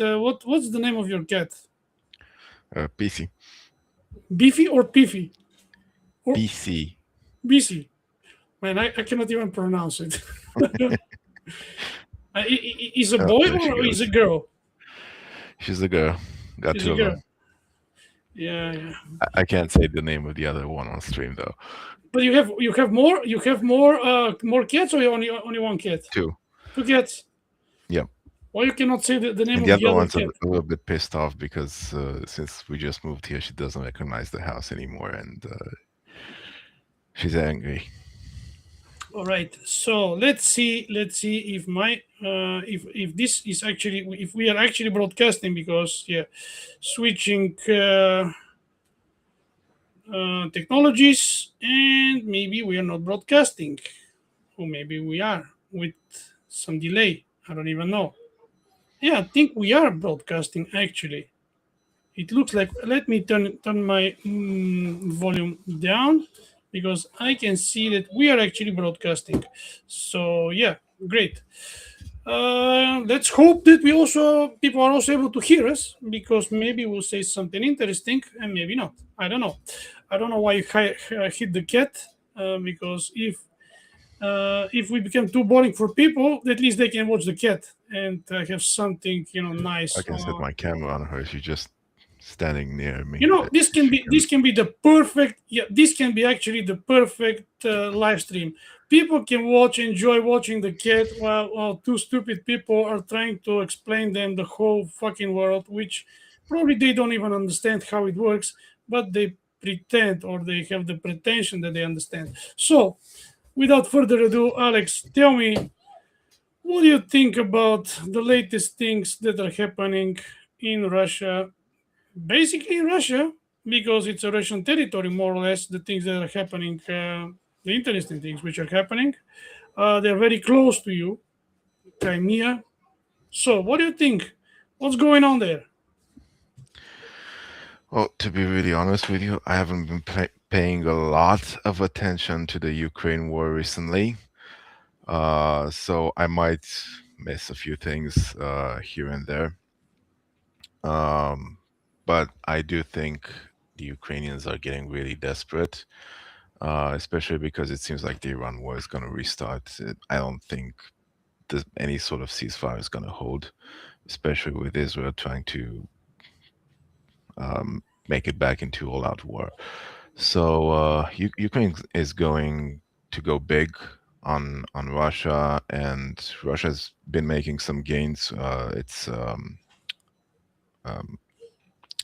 what's the name of your cat? PC. Beefy or Piffy or PC. BC? Man, I cannot even pronounce it. Is a boy There she or is a goes. girl? She's a girl. Got Is a two of girl. them. Yeah, yeah. I can't say the name of the other one on stream though. But you have more cats, or you only one cat? Two. Two cats. Yep. Why you cannot say the name And the of the other other one's a, cat? a little bit pissed off because since we just moved here, she doesn't recognize the house anymore, and she's angry. All right. So let's see. Let's see if my if this is actually, if we are actually broadcasting, because yeah, switching technologies, and maybe we are not broadcasting, or maybe we are with some delay. I don't even know. Yeah, I think we are broadcasting actually. It looks like, let me turn my volume down, because I can see that we are actually broadcasting. So yeah, great. Let's hope that we also people are also able to hear us, because maybe we'll say something interesting and maybe not. I don't know. I don't know why you hit the cat, because if we become too boring for people, at least they can watch the cat and have something I nice. can set my camera on her. She's just standing near me. This can She be can. this can be the perfect, yeah, this can be actually the perfect live stream. People can enjoy watching the cat, while two stupid people are trying to explain them the whole fucking world, which probably they don't even understand how it works, but they pretend, or they have the pretension that they understand. So without further ado, Alex, tell me, what do you think about the latest things that are happening in Russia, basically in Russia, because it's a Russian territory, more or less. The things that are happening, the interesting things which are happening, they're very close to you, Crimea. So, what do you think? What's going on there? Well, to be really honest with you, I haven't been paying a lot of attention to the Ukraine war recently. So I might miss a few things here and there. Um, but I do think the Ukrainians are getting really desperate, especially because it seems like the Iran war is going to restart. I don't think any sort of ceasefire is going to hold, especially with Israel trying to make it back into all-out war. So Ukraine is going to go big on Russia, and Russia's been making some gains. It's um,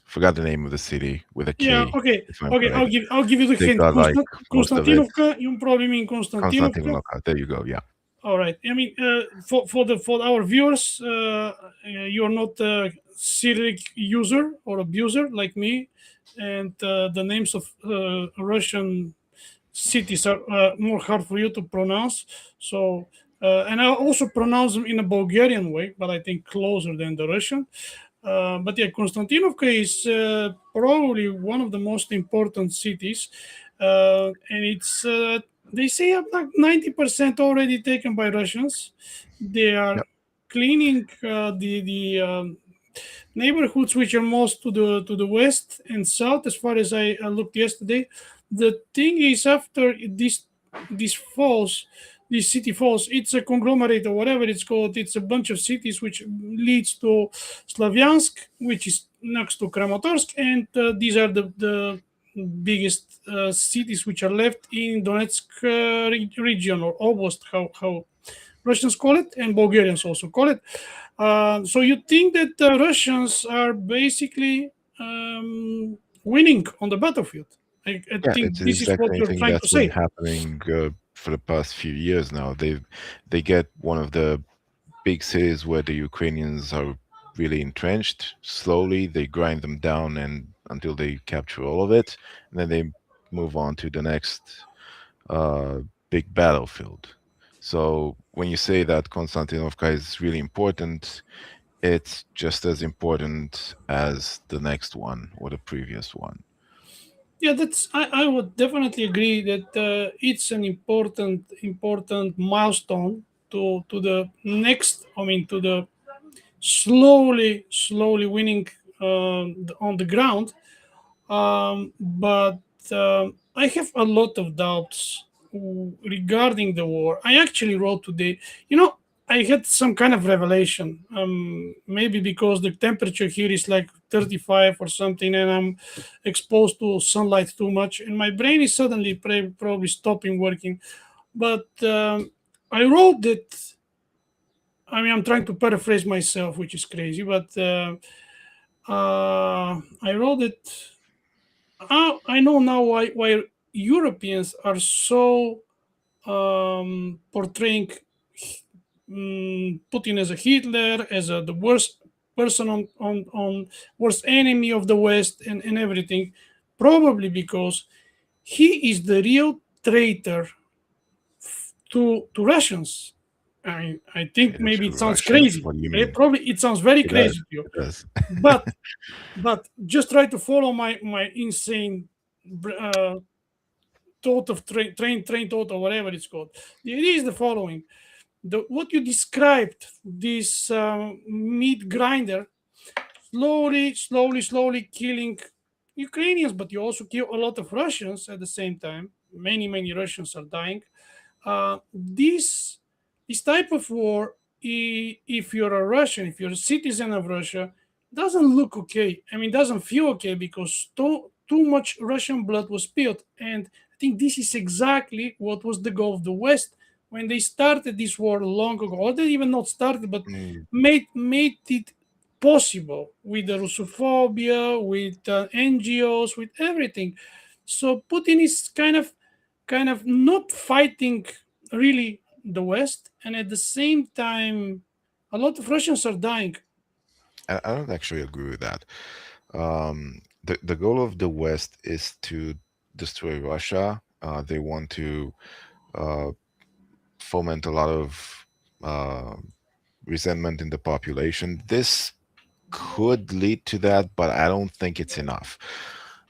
forgot the name of the city with a Yeah, K, okay, if I'm okay. I'll correct. give you the They hint. got like most of it. Konstantinovka. You probably mean Konstantinovka. Konstantinovka. There you go. Yeah. All right. I mean, for our viewers, you're not a Cyrillic user or abuser like me, and the names of Russian cities are more hard for you to pronounce. So, and I also pronounce them in a Bulgarian way, but I think closer than the Russian. But yeah, Konstantinovka is probably one of the most important cities, and it's they say about 90% already taken by Russians. They are Yep. cleaning the neighborhoods which are most to the west and south, as far as I looked yesterday. The thing is, after this falls, this city falls, it's a conglomerate or whatever it's called. It's a bunch of cities which leads to Slavyansk, which is next to Kramatorsk, and these are the biggest cities which are left in Donetsk region, or oblast, how Russians call it, and Bulgarians also call it. So you think that the Russians are basically winning on the battlefield? I Yeah, think it's the this is exact what same you're thing trying to that's been say. happening for the past few years now. They get one of the big cities where the Ukrainians are really entrenched. Slowly, they grind them down and until they capture all of it, and then they move on to the next uh, big battlefield. So when you say that Konstantinovka is really important, it's just as important as the next one or the previous one. Yeah, I would definitely agree that it's an important milestone to the next. I mean, to the slowly winning on the ground. But I have a lot of doubts regarding the war. I actually wrote today, you know, I had some kind of revelation. Maybe because the temperature here is like 35 or something, and I'm exposed to sunlight too much, and my brain is suddenly probably stopping working. But I wrote that. I mean, I'm trying to paraphrase myself, which is crazy, but I wrote it. I know now why Europeans are so portraying Putin as a Hitler, as the worst person on worst enemy of the West and everything. Probably because he is the real traitor to Russians. I think It is maybe it for sounds Russians. crazy. What do you Eh, mean? probably it sounds very It does. crazy to you, It does. but but just try to follow my uh, thought of train thought or whatever it's called. The idea is the following: what you described, this meat grinder, slowly killing Ukrainians, but you also kill a lot of Russians at the same time. Many Russians are dying. This type of war, if you're a Russian, if you're a citizen of Russia, doesn't look okay. I mean, doesn't feel okay because too much Russian blood was spilled, and I think this is exactly what was the goal of the West when they started this war long ago. Or they even not started, but Mm, made it possible with the Russophobia, with NGOs, with everything. So Putin is kind of not fighting really the West, and at the same time, a lot of Russians are dying. I don't actually agree with that. The goal of the West is to destroy Russia. They want to uh, foment a lot of uh, resentment in the population. This could lead to that, but I don't think it's enough.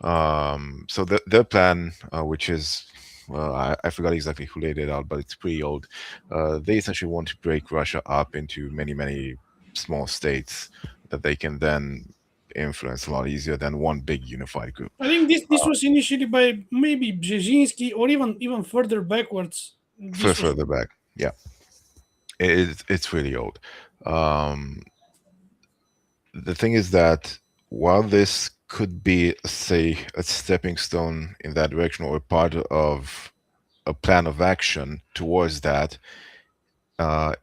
So their plan, which is, well, I forgot exactly who laid it out, but it's pretty old. They essentially want to break Russia up into many small states that they can then influence a lot easier than one big unified group. I think this was initially by maybe Brzezinski or even further backwards. This was Further back, yeah, it's really old. Um, the thing is that while this could be, say, a stepping stone in that direction or part of a plan of action towards that,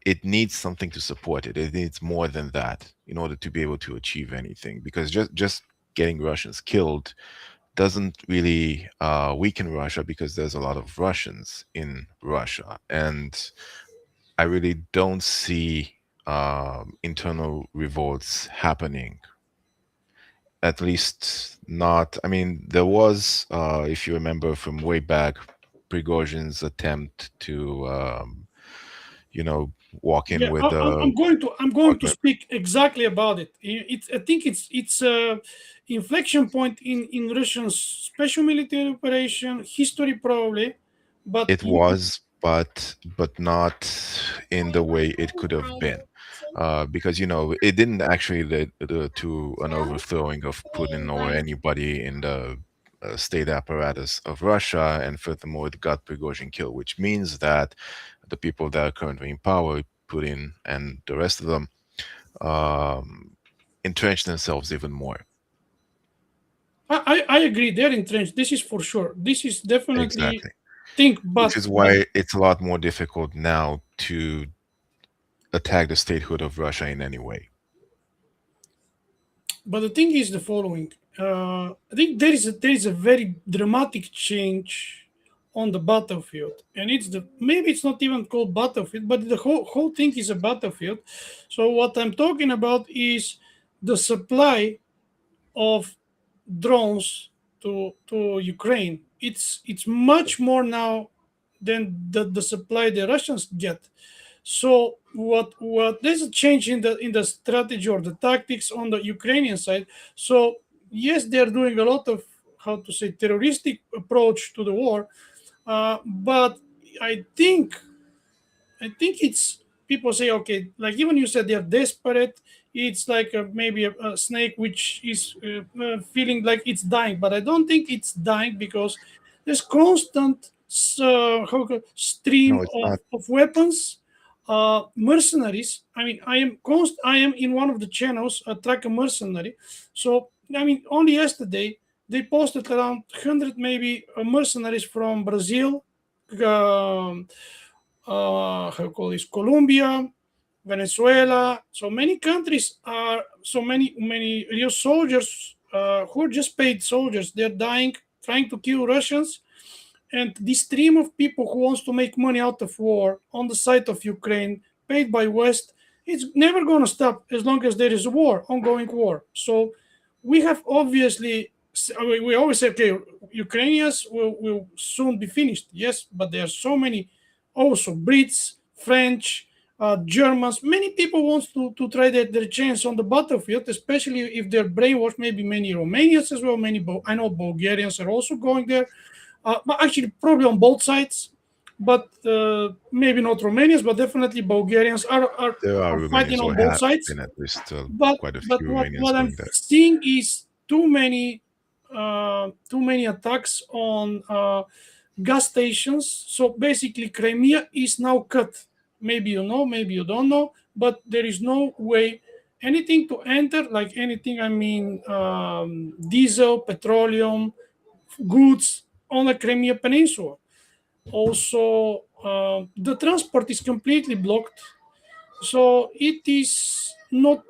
it needs something to support it. It needs more than that in order to be able to achieve anything. Because just getting Russians killed doesn't really weaken Russia because there's a lot of Russians in Russia, and I really don't see internal revolts happening, at least not. I mean, there was, if you remember from way back, Prigozhin's attempt to, you know, walk in yeah. with the I'm going to Wagner. speak exactly about it. I think it's a inflection point in Russian special military operation history probably, but It was, but not in the way it could have been, because it didn't actually lead to an overthrowing of Putin or anybody in the state apparatus of Russia, and furthermore, it got Prigozhin killed, which means that the people that are currently in power, Putin and the rest of them, um, entrench themselves even more. I agree. They're entrenched. This is for sure. This is definitely Exactly. think, Which but is why it's a lot more difficult now to attack the statehood of Russia in any way. the thing is the following. I think there is a very dramatic change on the battlefield, and maybe it's not even called battlefield, but the whole thing is a battlefield. So what I'm talking about is the supply of drones to Ukraine. It's much more now than the supply the Russians get. So what there's a change in the strategy or the tactics on the Ukrainian side. So yes, they're doing a lot of, how to say, terroristic approach to the war, but I think I think it's people say, okay, like even you said they're desperate. it's like maybe a snake which is feeling like it's dying, but I don't think it's dying because there's constant No, stream it's not. of weapons, mercenaries. I mean, I am in one of the channels, track a mercenary. So I mean, only yesterday they posted around 100 maybe mercenaries from Brazil, um, how call this, Colombia, Venezuela. So many countries are so many real soldiers who are just paid soldiers. They're dying trying to kill Russians, and this stream of people who wants to make money out of war on the side of Ukraine, paid by West, it's never going to stop as long as there is a war, ongoing war. So we have obviously, we always say, okay, Ukrainians will soon be finished. Yes, but there are so many also Brits, French, Germans. Many people want to try their chance on the battlefield, especially if they're brainwashed. Maybe many Romanians as well. I know Bulgarians are also going there, but actually probably on both sides. But maybe not Romanians, but definitely Bulgarians There are are fighting Romanians, on or both have sides. been at least quite a But few Romanians what I'm going there. seeing is too many attacks on gas stations. So basically, Crimea is now cut. Maybe you know, maybe you don't know, but there is no way anything to enter, like anything. I mean, diesel, petroleum, goods on the Crimea Peninsula. Also, the transport is completely blocked, so it is not.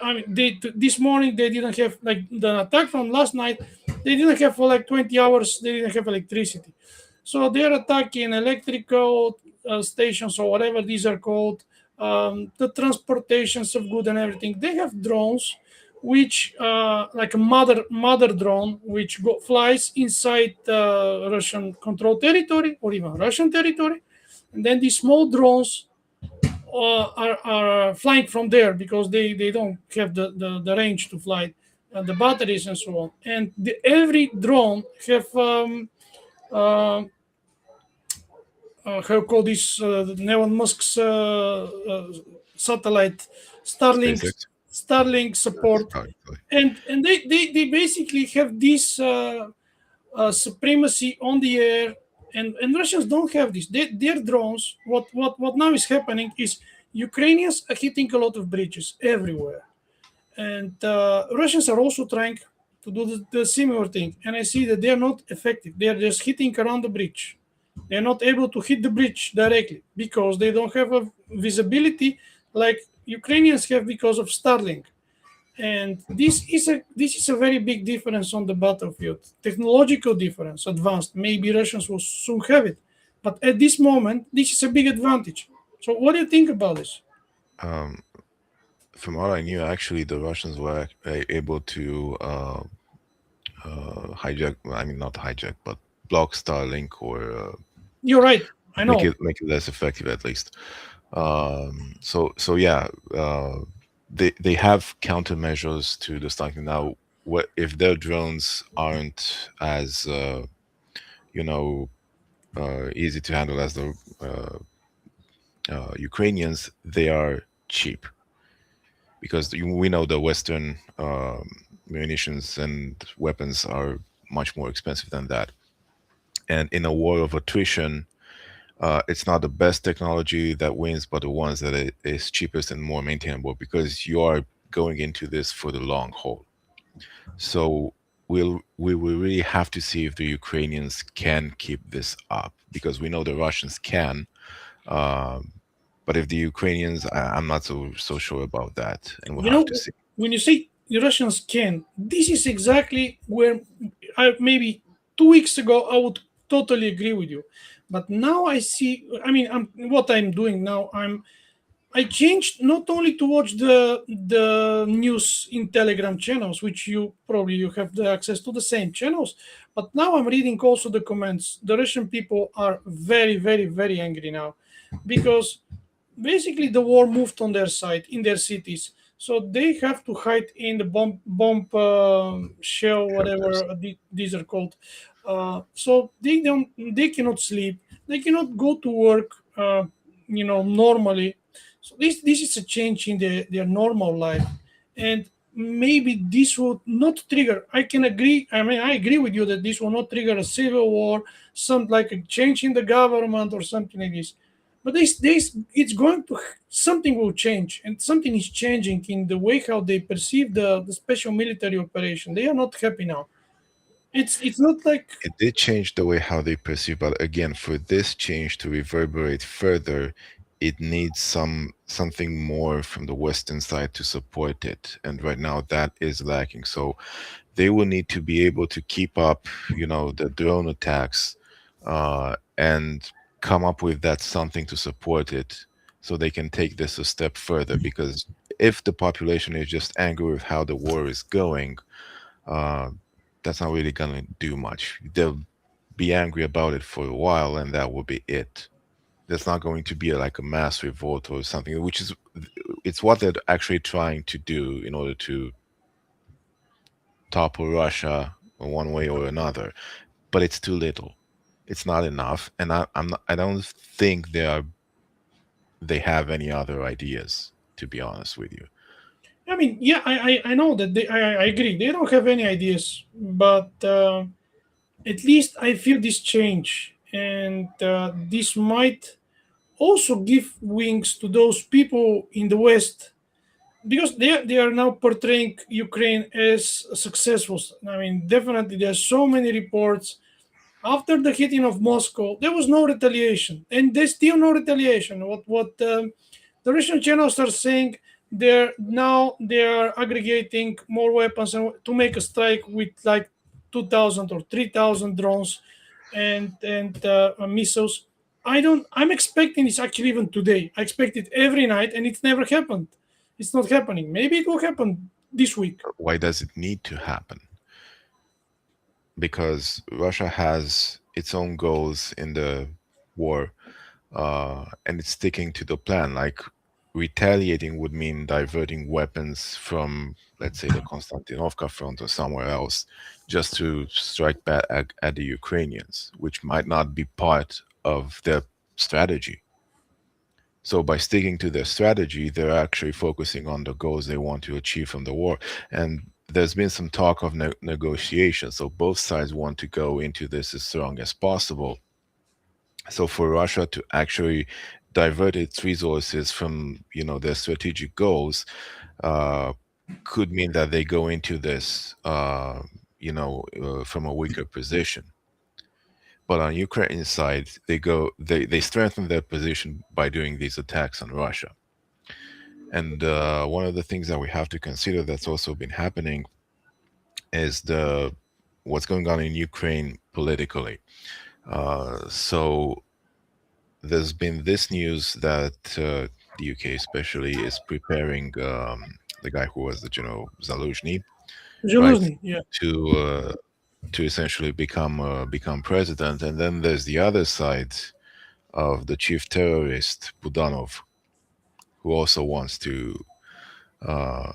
I mean, this morning they didn't have, like, the attack from last night. They didn't have for like 20 hours. They didn't have electricity, so they're attacking electrical stations or whatever these are called. The transportations of good and everything. They have drones, which like a mother drone, which flies inside Russian control territory or even Russian territory, and then these small drones are flying from there because they don't have the range to fly, the batteries and so on. And every drone have uh, how call this Elon Musk's satellite Starlink SpaceX. Starlink Yes, support, exactly. and they basically have this supremacy on the air, and Russians don't have this. Their drones. What now is happening is Ukrainians are hitting a lot of bridges everywhere, and Russians are also trying to do the similar thing. And I see that they are not effective. They are just hitting around the bridge. They are not able to hit the bridge directly because they don't have a visibility like Ukrainians have because of Starlink. And this is a very big difference on the battlefield, technological difference, advanced. Maybe Russians will soon have it, but at this moment, this is a big advantage. So, what do you think about this? Um, from what I knew, actually, the Russians were able to hijack. I mean, not hijack, but block Starlink, or You're right. I make know. it less effective at least. So yeah, they have countermeasures to the Starlink now. What if their drones aren't as you know easy to handle as the Ukrainians? They are cheap because we know the Western munitions and weapons are much more expensive than that. And in a war of attrition, it's not the best technology that wins, but the ones that is cheapest and more maintainable, because you are going into this for the long haul. So we will really have to see if the Ukrainians can keep this up, because we know the Russians can. Um, but if the Ukrainians, I'm not so sure about that, and we'll You have know, to see. when you say the Russians can, this is exactly where I maybe 2 weeks ago I would totally agree with you, but now I see. I mean, what I'm doing now. I changed not only to watch the news in Telegram channels, which you have the access to the same channels, but now I'm reading also the comments. The Russian people are very, very, very angry now because basically the war moved on their side in their cities, so they have to hide in the bomb shell, Shelters. whatever these are called. So they cannot sleep, they cannot go to work, normally. So this is a change in their normal life, and maybe this would not trigger. I can agree. I mean, I agree with you that this will not trigger a civil war, some like a change in the government or something like this. But this it's going to something will change, and something is changing in the way how they perceive the special military operation. They are not happy now. It's not like It did change the way how they perceive, but again, for this change to reverberate further, it needs something more from the Western side to support it. And right now that is lacking. So they will need to be able to keep up, the drone attacks, and come up with that something to support it so they can take this a step further. Because if the population is just angry with how the war is going, uh, that's not really gonna do much. They'll be angry about it for a while, and that will be it. There's not going to be like a mass revolt or something, which is it's what they're actually trying to do in order to topple Russia in one way or another. But it's too little. It's not enough, and I don't think they have any other ideas. To be honest with you, I mean, yeah, I know that I agree. They don't have any ideas, but at least I feel this change, and this might also give wings to those people in the West because they are now portraying Ukraine as successful. I mean, definitely there are so many reports after the hitting of Moscow, there was no retaliation, and there's still no retaliation. What the Russian channels are saying, they are aggregating more weapons to make a strike with like 2,000 or 3,000 drones and missiles. I'm expecting this actually even today. I expect it every night, and it's never happened. It's not happening. Maybe it will happen this week. why does it need to happen? Because Russia has its own goals in the war, and it's sticking to the plan. Like retaliating would mean diverting weapons from, let's say, the Konstantinovka front or somewhere else, just to strike back at the Ukrainians, which might not be part of their strategy. So by sticking to their strategy, they're actually focusing on the goals they want to achieve from the war. And there's been some talk of negotiation. So both sides want to go into this as strong as possible. So for Russia to actually divert its resources from, their strategic goals, uh, could mean that they go into this, from a weaker position. But on Ukraine's side, they strengthen their position by doing these attacks on Russia. And one of the things that we have to consider that's also been happening is the what's going on in Ukraine politically. So there's been this news that the UK, especially, is preparing the guy who was the general Zaluzhny, right, Zelensky, yeah. to uh, to essentially become president. And then there's the other side of the chief terrorist Budanov, who also wants to uh,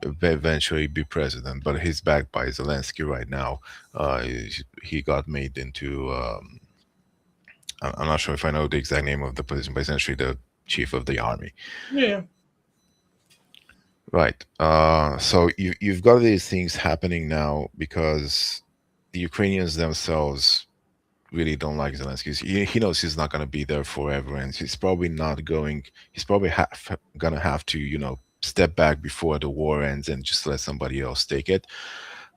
eventually be president, but he's backed by Zelensky right now. He got made into I'm not sure if I know the exact name of the position, but essentially the chief of the army. Yeah. Right. So you've got these things happening now because the Ukrainians themselves really don't like Zelensky. He knows he's not going to be there forever, and he's probably not going. He's probably going to have to, step back before the war ends and just let somebody else take it.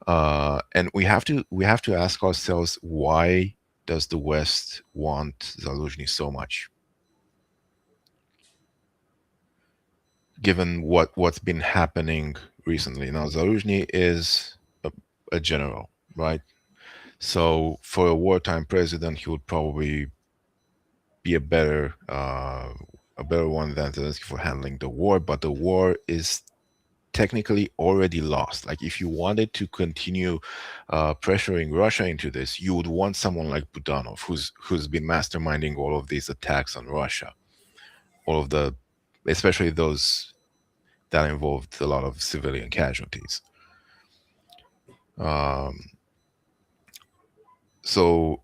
And we have to ask ourselves, why does the West want Zaluzhny so much, given what's been happening recently? Now, Zaluzhny is a general, right? So for a wartime president, he would probably be a better one than Zelensky for handling the war. But the war is technically already lost. Like if you wanted to continue pressuring Russia into this, you would want someone like Budanov, who's been masterminding all of these attacks on Russia, all of the, especially those that involved a lot of civilian casualties. Um, so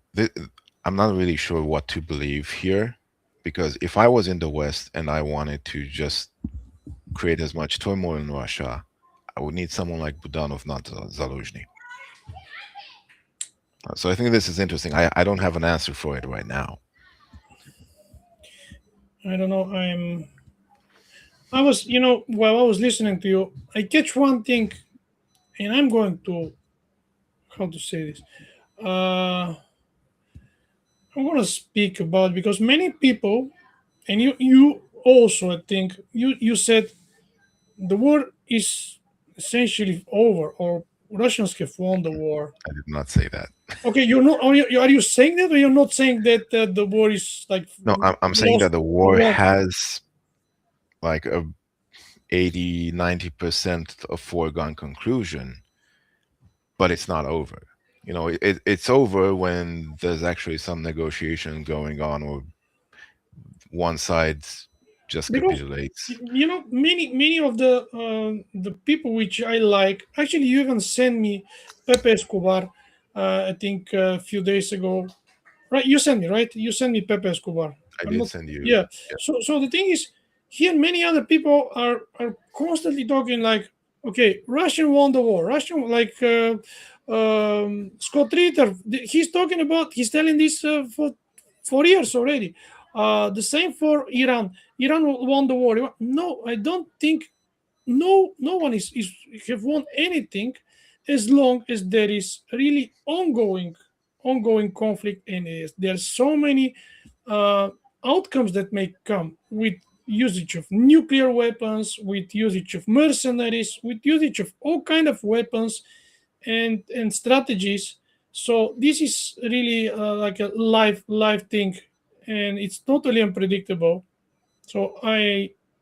I'm not really sure what to believe here, Because if I was in the West and I wanted to just create as much turmoil in Russia, I would need someone like Budanov, not Zaluzhny. So I think this is interesting. I don't have an answer for it right now. I don't know. I was, while I was listening to you, I catch one thing, and I'm going to, how to say this. Uh, I'm going to speak about, because many people, and you also, I think, you said the war is essentially over, or Russians have won the war. I did not say that. Okay, you're not. Are you saying that, or you're not saying that the war is like No, I'm saying lost that the or war won? has like a 80-90% of foregone conclusion, but it's not over. It's over when there's actually some negotiation going on, or one side just Because capitulates. many of the people which I like, actually, you even sent me Pepe Escobar. I think a few days ago. Right, you sent me, right? You sent me Pepe Escobar. I I'm did not. send you. Yeah. So the thing is, here many other people are constantly talking like, okay, Russian won the war. Russian, like Scott Ritter, he's talking about. He's telling this for years already. The same for Iran. Iran won the war. No, I don't think. No one is have won anything as long as there is really ongoing conflict, and there's so many uh, outcomes that may come with usage of nuclear weapons, with usage of mercenaries, with usage of all kind of weapons and strategies. So this is really like a live thing, and it's totally unpredictable. So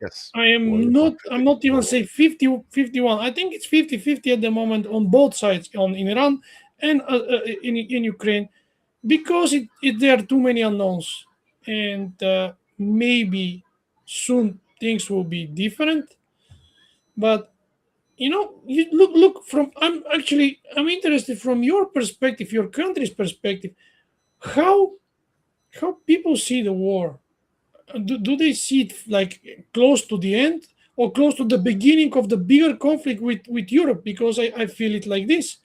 Yes, I war am is not. I'm not even unpredictable. say 50-51. I think it's 50-50 at the moment on both sides, on in Iran and in Ukraine, because there are too many unknowns, and maybe soon things will be different. But you look from. I'm interested from your perspective, your country's perspective, how people see the war. Do they see it like close to the end, or close to the beginning of the bigger conflict with Europe? Because I feel it like this.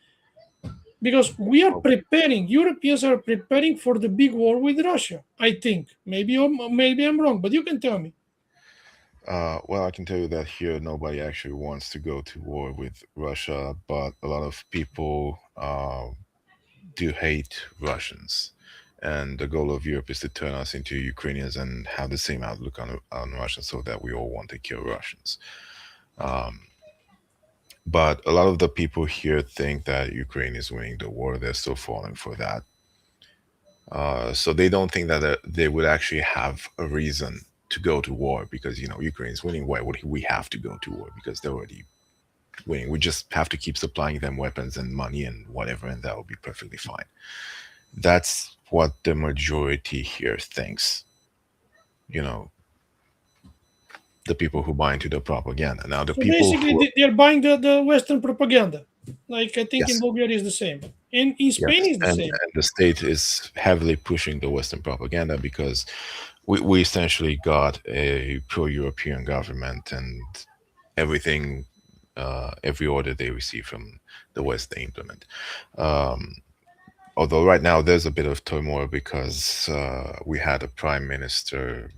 Because we are Well, preparing, Europeans are preparing for the big war with Russia. I think maybe I'm wrong, but you can tell me. well, I can tell you that here nobody actually wants to go to war with Russia, but a lot of people do hate Russians. And the goal of Europe is to turn us into Ukrainians and have the same outlook on Russians, so that we all want to kill Russians. Um, but a lot of the people here think that Ukraine is winning the war. They're still falling for that. So they don't think that they would actually have a reason to go to war, because Ukraine is winning. Why would we have to go to war? Because they're already winning. We just have to keep supplying them weapons and money and whatever, and that will be perfectly fine. That's what the majority here thinks. You know, the people who buy into the propaganda. Now, the So people basically, who they're buying the Western propaganda. Like I think in yes, Bulgaria is the same, in Spain yes, is the same. and the state is heavily pushing the Western propaganda, because we essentially got a pro-European government, and everything, every order they receive from the West, they implement. Um, Although right now there's a bit of turmoil, because we had a prime minister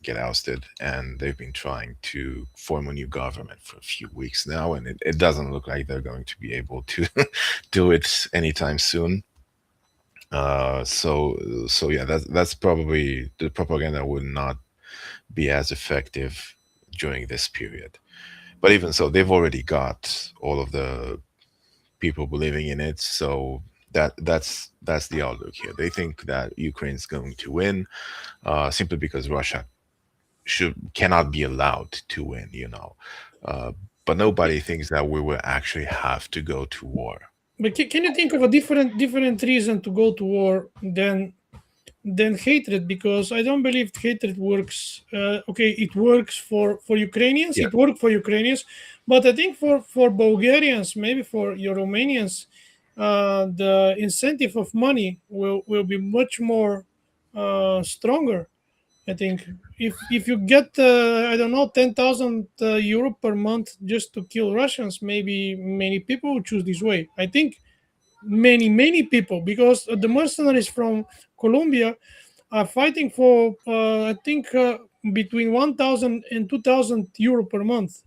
get ousted, and they've been trying to form a new government for a few weeks now, and it doesn't look like they're going to be able to do it anytime soon. So yeah, that's probably the propaganda would not be as effective during this period. But even so, they've already got all of the people believing in it. So that's the outlook here. They think that Ukraine's going to win, simply because Russia should cannot be allowed to win. Uh, but nobody thinks that we will actually have to go to war. But can you think of a different reason to go to war than hatred? Because I don't believe hatred works. Okay, it works for Ukrainians. Yeah. It worked for Ukrainians, but I think for Bulgarians, maybe for your Romanians, the incentive of money will be much more stronger, I think if you get I don't know 10,000 euro per month just to kill Russians, maybe many people would choose this way. I think many people, because the mercenaries from Colombia are fighting for I think between 1,000 and 2,000 euro per month.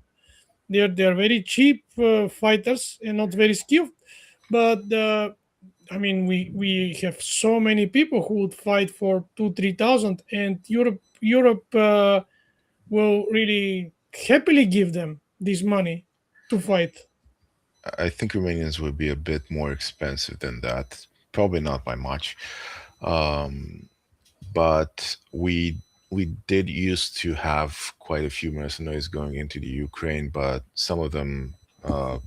They're very cheap fighters and not very skilled, but I mean we have so many people who would fight for 2 3,000, and Europe will really happily give them this money to fight. I think Romanians would be a bit more expensive than that. Probably not by much. Um, but we did used to have quite a few mercenaries going into the Ukraine, but some of them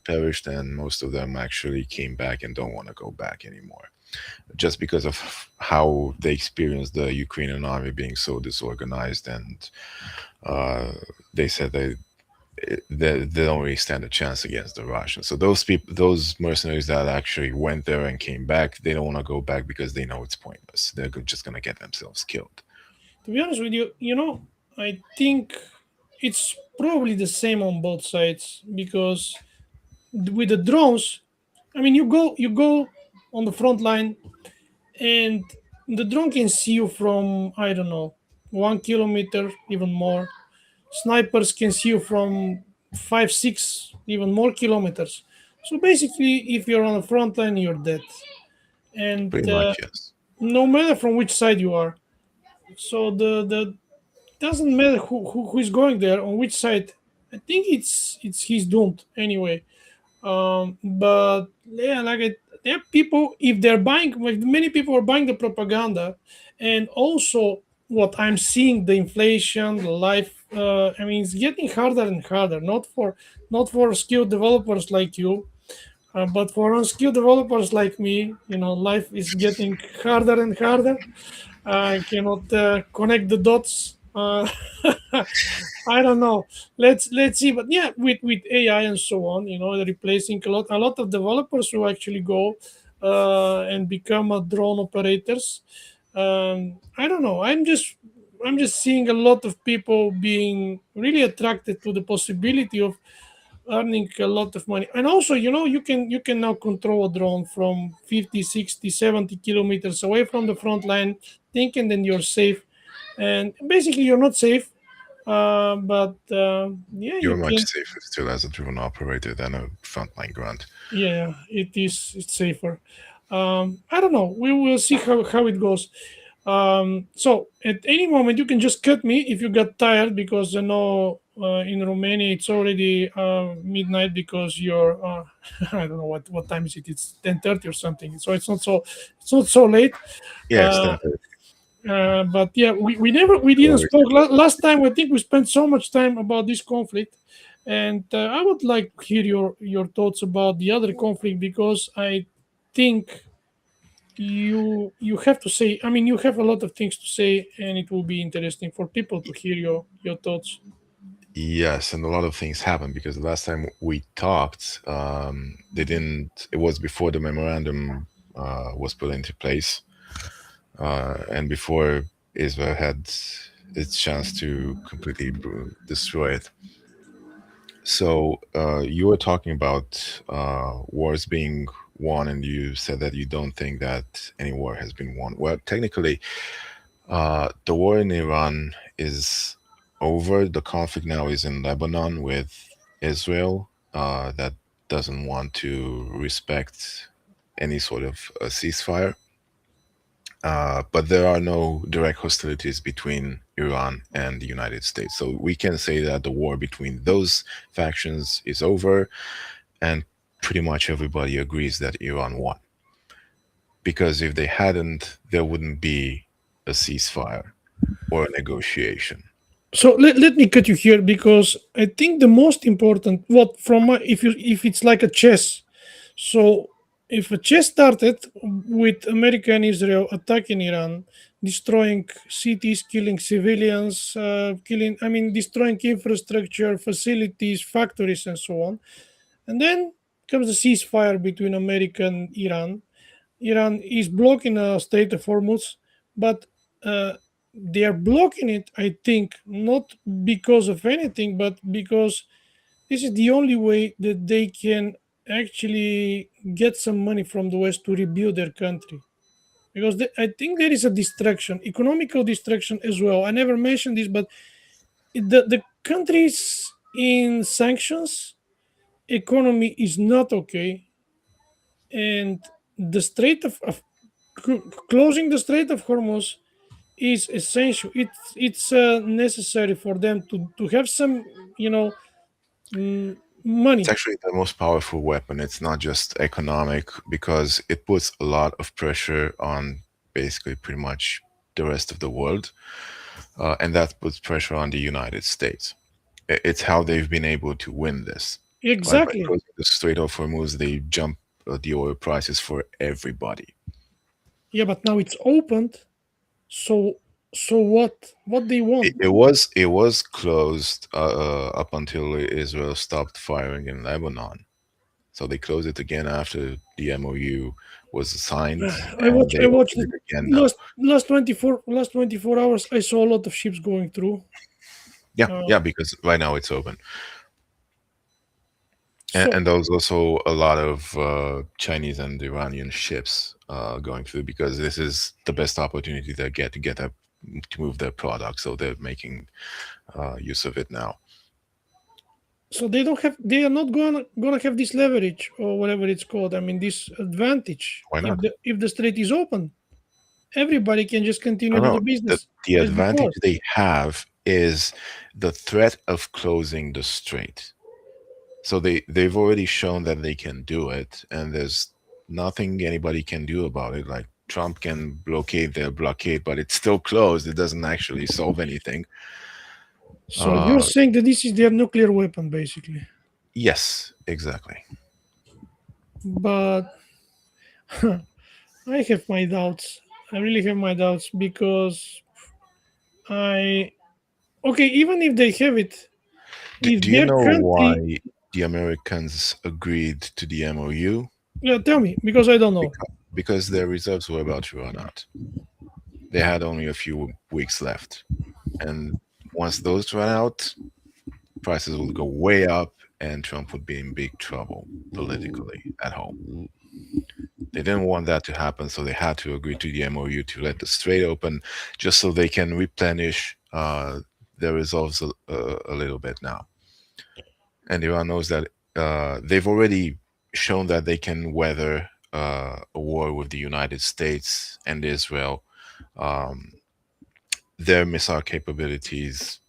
perished, and most of them actually came back and don't want to go back anymore, just because of how they experienced the Ukrainian army being so disorganized, and uh, they said they don't really stand a chance against the Russians. So those people, those mercenaries that actually went there and came back, they don't want to go back because they know it's pointless. They're just gonna get themselves killed. To be honest with you, I think it's probably the same on both sides, because with the drones, I mean, you go on the front line, and the drone can see you from, I don't know, 1 kilometer, even more. Snipers can see you from 5 6 even more kilometers. So basically, if you're on the front line, you're dead. And Pretty much, yes. no matter from which side you are, so the doesn't matter who is going there on which side. I think it's he's doomed anyway. But yeah, like there are people, if they're buying, like many people are buying the propaganda, and also what I'm seeing, the inflation, the life. I mean, it's getting harder and harder. Not for skilled developers like you, but for unskilled developers like me. Life is getting harder and harder. I cannot connect the dots. I don't know. Let's see. But yeah, with AI and so on, they're replacing a lot of developers who actually go and become drone operators. I don't know. I'm just seeing a lot of people being really attracted to the possibility of earning a lot of money. And also, you can now control a drone from 50, 60, 70 kilometers away from the front line, thinking that you're safe. And basically you're not safe, but yeah, you You're much can. safer still as a drone operator than a frontline grunt. Yeah, it's safer. I don't know, we will see how it goes. So at any moment you can just cut me if you got tired, because I know in Romania it's already midnight, because you're I don't know what time is it. It's 10:30 or something, so it's not so late. Yeah, it's uh, 10:30. but yeah, we No didn't worries. spoke last time. I think we spent so much time about this conflict, and I would like to hear your thoughts about the other conflict, because I think you have to say. I mean, you have a lot of things to say, and it will be interesting for people to hear your thoughts. Yes, and a lot of things happened because the last time we talked, they didn't. It was before the memorandum was put into place, and before Israel had its chance to completely destroy it. So you were talking about wars being won, and you said that you don't think that any war has been won. Well, technically, the war in Iran is over. The conflict now is in Lebanon with Israel that doesn't want to respect any sort of ceasefire. But there are no direct hostilities between Iran and the United States. So we can say that the war between those factions is over, and pretty much everybody agrees that Iran won. Because if they hadn't, there wouldn't be a ceasefire or a negotiation. So let me cut you here, because I think the most important, what from my, if it's like a chess. So if a chess started with America and Israel attacking Iran, destroying cities, killing civilians, destroying infrastructure, facilities, factories, and so on, and then comes the ceasefire between America and Iran. Iran is blocking a Strait of Hormuz, but uh, they are blocking it, I think, not because of anything, but because this is the only way that they can actually get some money from the West to rebuild their country. Because I think there is a distraction, economical distraction as well. I never mentioned this, but the countries in sanctions economy is not okay, and the closing the Strait of Hormuz is essential. It's necessary for them to have some, you know, It's money. actually the most powerful weapon. It's not just economic because it puts a lot of pressure on basically pretty much the rest of the world, and that puts pressure on the United States. It's how they've been able to win this. Like by Exactly. closing the Strait of Hormuz, they jump the oil prices for everybody. Yeah, but now it's opened. So so what? What they want? It was closed up until Israel stopped firing in Lebanon. So they closed it again after the MOU was signed, and I they watched opened it it again now. last 24 hours. I saw a lot of ships going through. Yeah, Uh, yeah, because right now it's open, so and there was also a lot of Chinese and Iranian ships going through because this is the best opportunity they get to get up to move their product. So they're making use of it now. so they are not gonna have this leverage or whatever it's called. I mean, this advantage. Why not? If the strait is open, everybody can just I continue don't to know. the The business the as advantage before. they have is the threat of closing the strait. So they've already shown that they can do it, and there's nothing anybody can do about it. Like Trump can blockade their blockade, but it's still closed. It doesn't actually solve anything. So you're Uh, saying that this is their nuclear weapon, basically. yes, exactly. But I have my doubts. I really have my doubts because I okay, even if they have it, if Do you their know country, why the Americans agreed to the MOU? yeah, tell me because I don't know. Because their reserves were about to run out. They had only a few weeks left, and once those run out, prices will go way up, and Trump would be in big trouble politically at home. They didn't want that to happen, so they had to agree to the MOU to let the strait open, just so they can replenish their reserves a little bit now. And Iran knows that they've already shown that they can weather a war with the United States and Israel. Um, their missile capabilities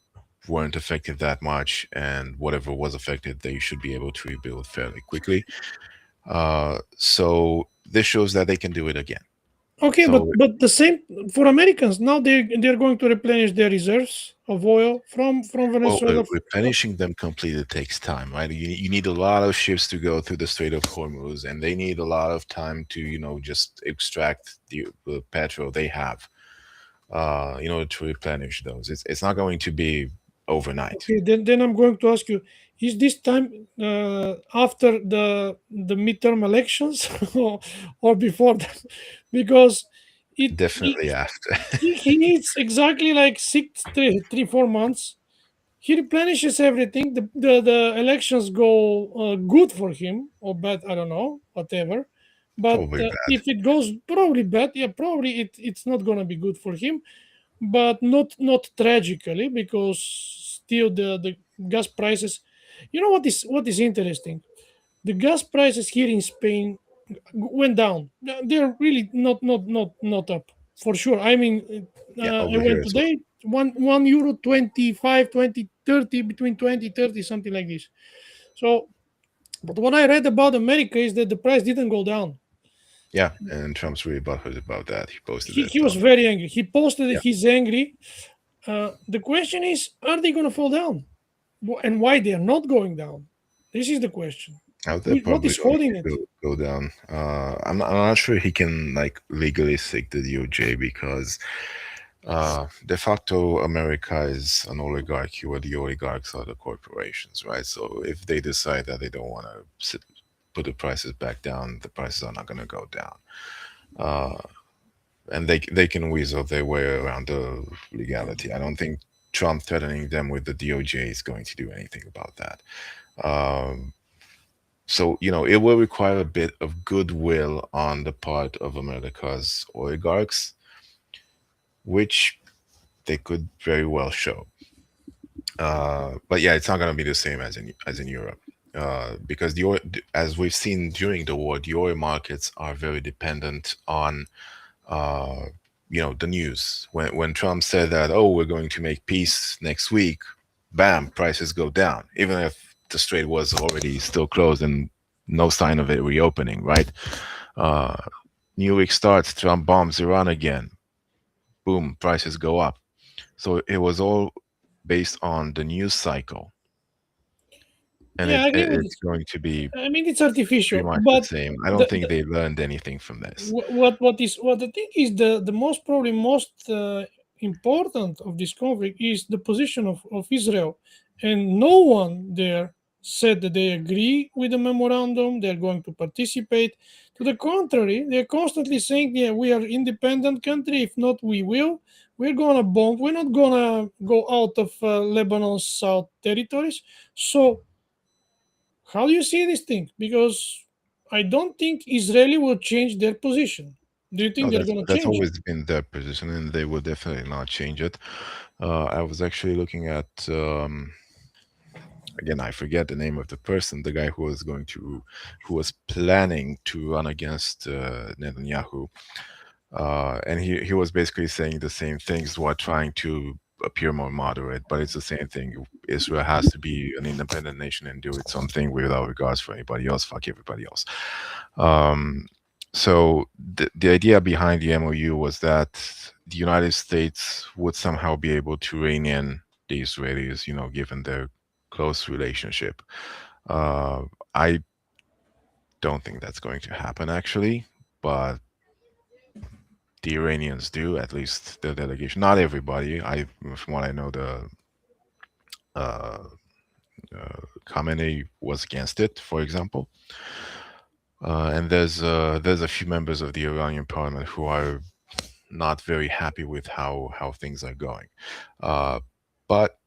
weren't affected that much, and whatever was affected, they should be able to rebuild fairly quickly. So this shows that they can do it again. Okay, So, but the same for Americans. Now they're going to replenish their reserves of oil from well, Venezuela. replenishing them completely takes time, right? You need a lot of ships to go through the Strait of Hormuz, and they need a lot of time to, just extract the petrol they have, in order to replenish those. It's not going to be overnight. Okay, then I'm going to ask you: is this time after the midterm elections or before that? Because it Definitely after. he needs exactly like 4 months. He replenishes everything. The elections go good for him or bad. I don't know, whatever. But Probably bad. if it goes probably bad, yeah, probably it's not gonna be good for him, but not tragically because still the gas prices. You know what is interesting? The gas prices here in Spain went down. They're really not up for sure. I mean, Yeah, I over here went as well. today, one euro 25, 20, 30, between 20 30, something like this. So, but what I read about America is that the price didn't go down. Yeah, and Trump's really butthurt about that. He posted He it was on. very angry. He posted that Yeah, he's angry. The question is, are they going to fall down? And why they are not going down? This is the question. now they're What probably is going holding to it? go down. I'm not sure he can like legally seek the DOJ because de facto America is an oligarchy where the oligarchs are the corporations, right? So if they decide that they don't want to put the prices back down, the prices are not going to go down. Uh, and they can weasel their way around the legality. I don't think Trump threatening them with the DOJ is going to do anything about that. Um, so it will require a bit of goodwill on the part of America's oligarchs, which they could very well show. But yeah, it's not going to be the same as in Europe, because as we've seen during the war, the oil markets are very dependent on uh, the news. When Trump said that, oh, we're going to make peace next week, bam, prices go down, even if the strait was already still closed and no sign of it reopening. Right? Uh, New week starts, Trump bombs Iran again, boom, prices go up. So it was all based on the news cycle, and Yeah, it, I agree it with it's this. going to be I mean, it's pretty artificial, much the but same. I don't think the they learned anything from this. what the thing is, the most probably most important of this conflict is the position of Israel, and no one there said that they agree with the memorandum, they're going to participate. To the contrary, they're constantly saying, yeah, we are independent country, if not we will, we're gonna bomb, we're not gonna go out of Lebanon's south territories. So how do you see this thing? Because I don't think Israeli will change their position. Do you think No, they're that's going to that's change it? always been their position, and they will definitely not change it. I was actually looking at again, I forget the name of the person, the guy who was planning to run against Netanyahu, and he was basically saying the same things while trying to appear more moderate, but it's the same thing. Israel has to be an independent nation and do its own thing without regards for anybody else. Fuck everybody else. Um, so the idea behind the MOU was that the United States would somehow be able to rein in the Israelis, given their close relationship. Uh, I don't think that's going to happen actually, but the Iranians do, at least the delegation. Not everybody. From what I know, the uh, Khamenei was against it, for example. And there's a few members of the Iranian parliament who are not very happy with how things are going. Uh, but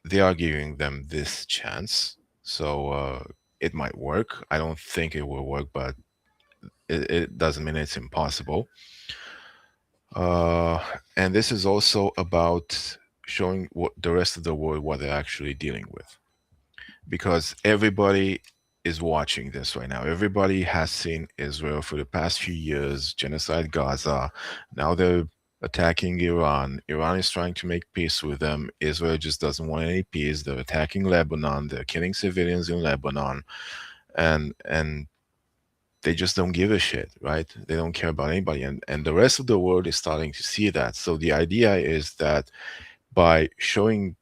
they are giving them this chance, so it might work. I don't think it will work, but it doesn't mean it's impossible. Uh, and this is also about showing what the rest of the world what they're actually dealing with, because everybody is watching this right now. Everybody has seen Israel for the past few years, genocide Gaza. Now they're attacking Iran. Iran is trying to make peace with them. Israel just doesn't want any peace. They're attacking Lebanon. They're killing civilians in Lebanon, and they just don't give a shit, right? They don't care about anybody, and the rest of the world is starting to see that. So the idea is that by showing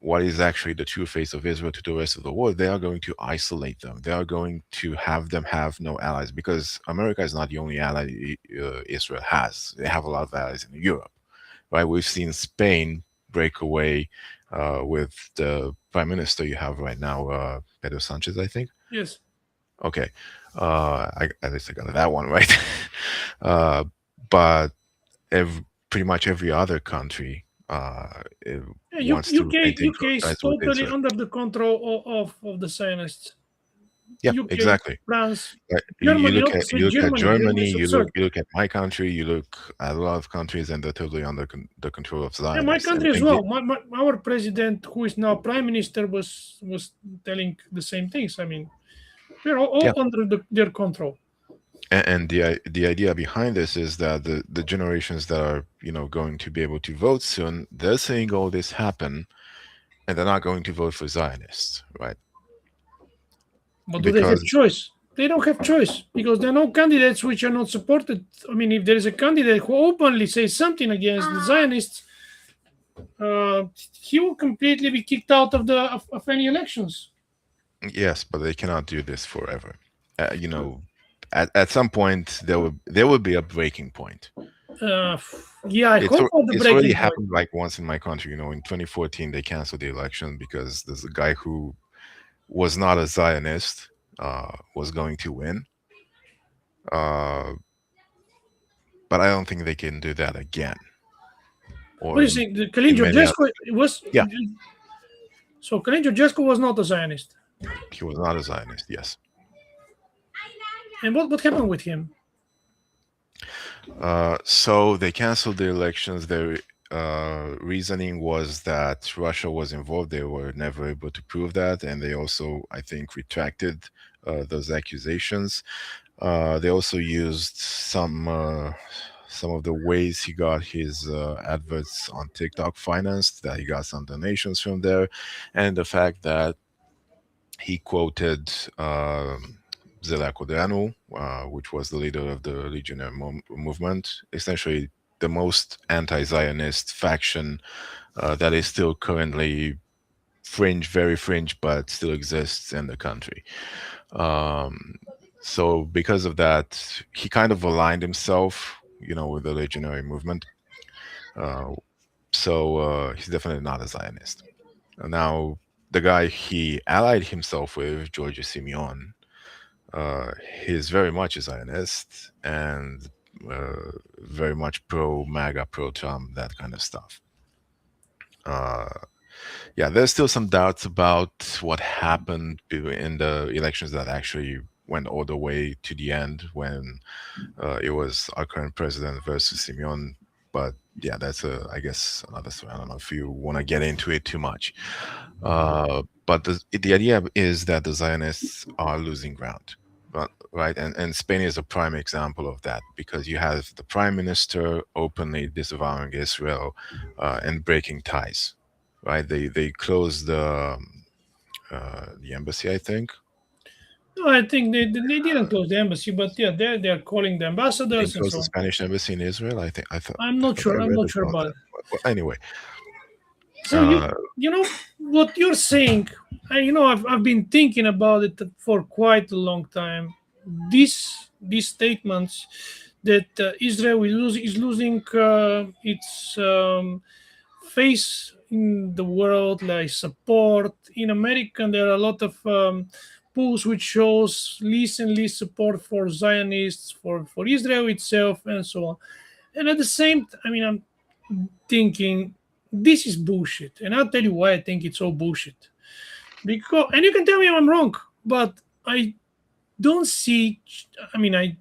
what is actually the true face of Israel to the rest of the world, they are going to isolate them. They are going to have them have no allies, because America is not the only ally Israel has. They have a lot of allies in Europe, right? We've seen Spain break away with the prime minister you have right now, Pedro Sanchez, I think. Yes. Okay, at least I got that one right. uh, but pretty much every other country Yeah, wants to enter into UK is ties with totally Israel. under the control of the Zionists. Yeah, UK, exactly. France, Right. Germany, You opposite look at Germany. Germany, It's absurd. you look at my country, you look at a lot of countries, and they're totally under the control of Yeah, my Zionists. country as well. Our president, who is now prime minister, was telling the same things. I mean, we're Yeah, all under their control. and the idea behind this is that the generations that are going to be able to vote soon, they're seeing all this happen, and they're not going to vote for Zionists, right? But do they have Because choice? They don't have choice because there are no candidates which are not supported. I mean, if there is a candidate who openly says something against the Zionists, uh, he will completely be kicked out of any elections. yes, but they cannot do this forever. You know, at some point there will be a breaking point. Uh, yeah, I hope for the It's already breaking point. happened like once in my country. In 2014 they canceled the election because there's a guy who was not a Zionist was going to win. Uh, but I don't think they can do that again What do or you think? The in Kalin many other. Georgescu was Yeah, so. Kalin Georgescu was not a Zionist, he was not a Zionist. Yes. and what happened with him? So they canceled the elections. Their reasoning was that Russia was involved. They were never able to prove that, and they also, I think, retracted those accusations. They also used some of the ways he got his adverts on TikTok financed. That he got some donations from there, and the fact that he quoted Zela Codreanu, which was the leader of the Legionnaire movement, essentially the most anti-Zionist faction that is still currently fringe, very fringe, but still exists in the country. Um, so because of that, he kind of aligned himself, with the Legionary movement. Uh, so he's definitely not a Zionist. Now, the guy he allied himself with, Georges Simeon, uh, he's very much a Zionist and very much pro MAGA, pro Trump, that kind of stuff. Uh, yeah, there's still some doubts about what happened in the elections that actually went all the way to the end when it was our current president versus Simeon. But yeah, that's I guess another story. I don't know if you want to get into it too much. But the idea is that the Zionists are losing ground, right? And Spain is a prime example of that because you have the prime minister openly disavowing Israel and breaking ties, right? They closed the embassy, I think. No, I think they didn't close the embassy, but yeah, they're calling the They ambassadors and closed so the on. Spanish embassy in Israel. I'm I not thought I sure. I'm read not sure about about that. it. Well, anyway, So uh, you know what you're saying. I've been thinking about it for quite a long time. These statements that Israel is losing its face in the world, like support in America. There are a lot of polls which shows less and less support for Zionists, for Israel itself, and so on. And at the same, I mean, I'm thinking this is bullshit, and I'll tell you why I think it's all bullshit. Because, and you can tell me I'm wrong, but I don't see. I mean, I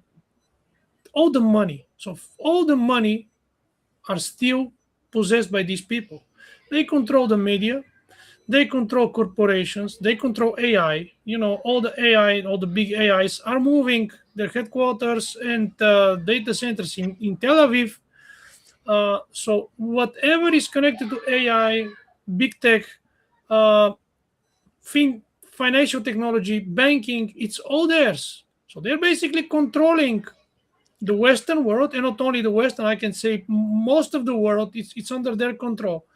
all the money. So all the money are still possessed by these people. They control the media. They control corporations. They control AI. All the AI, all the big AIs are moving their headquarters and data centers in Tel Aviv. So whatever is connected to AI, big tech, uh, financial technology, banking, it's all theirs. So they're basically controlling the Western world, and not only the Western. I can say most of the world. It's under their control.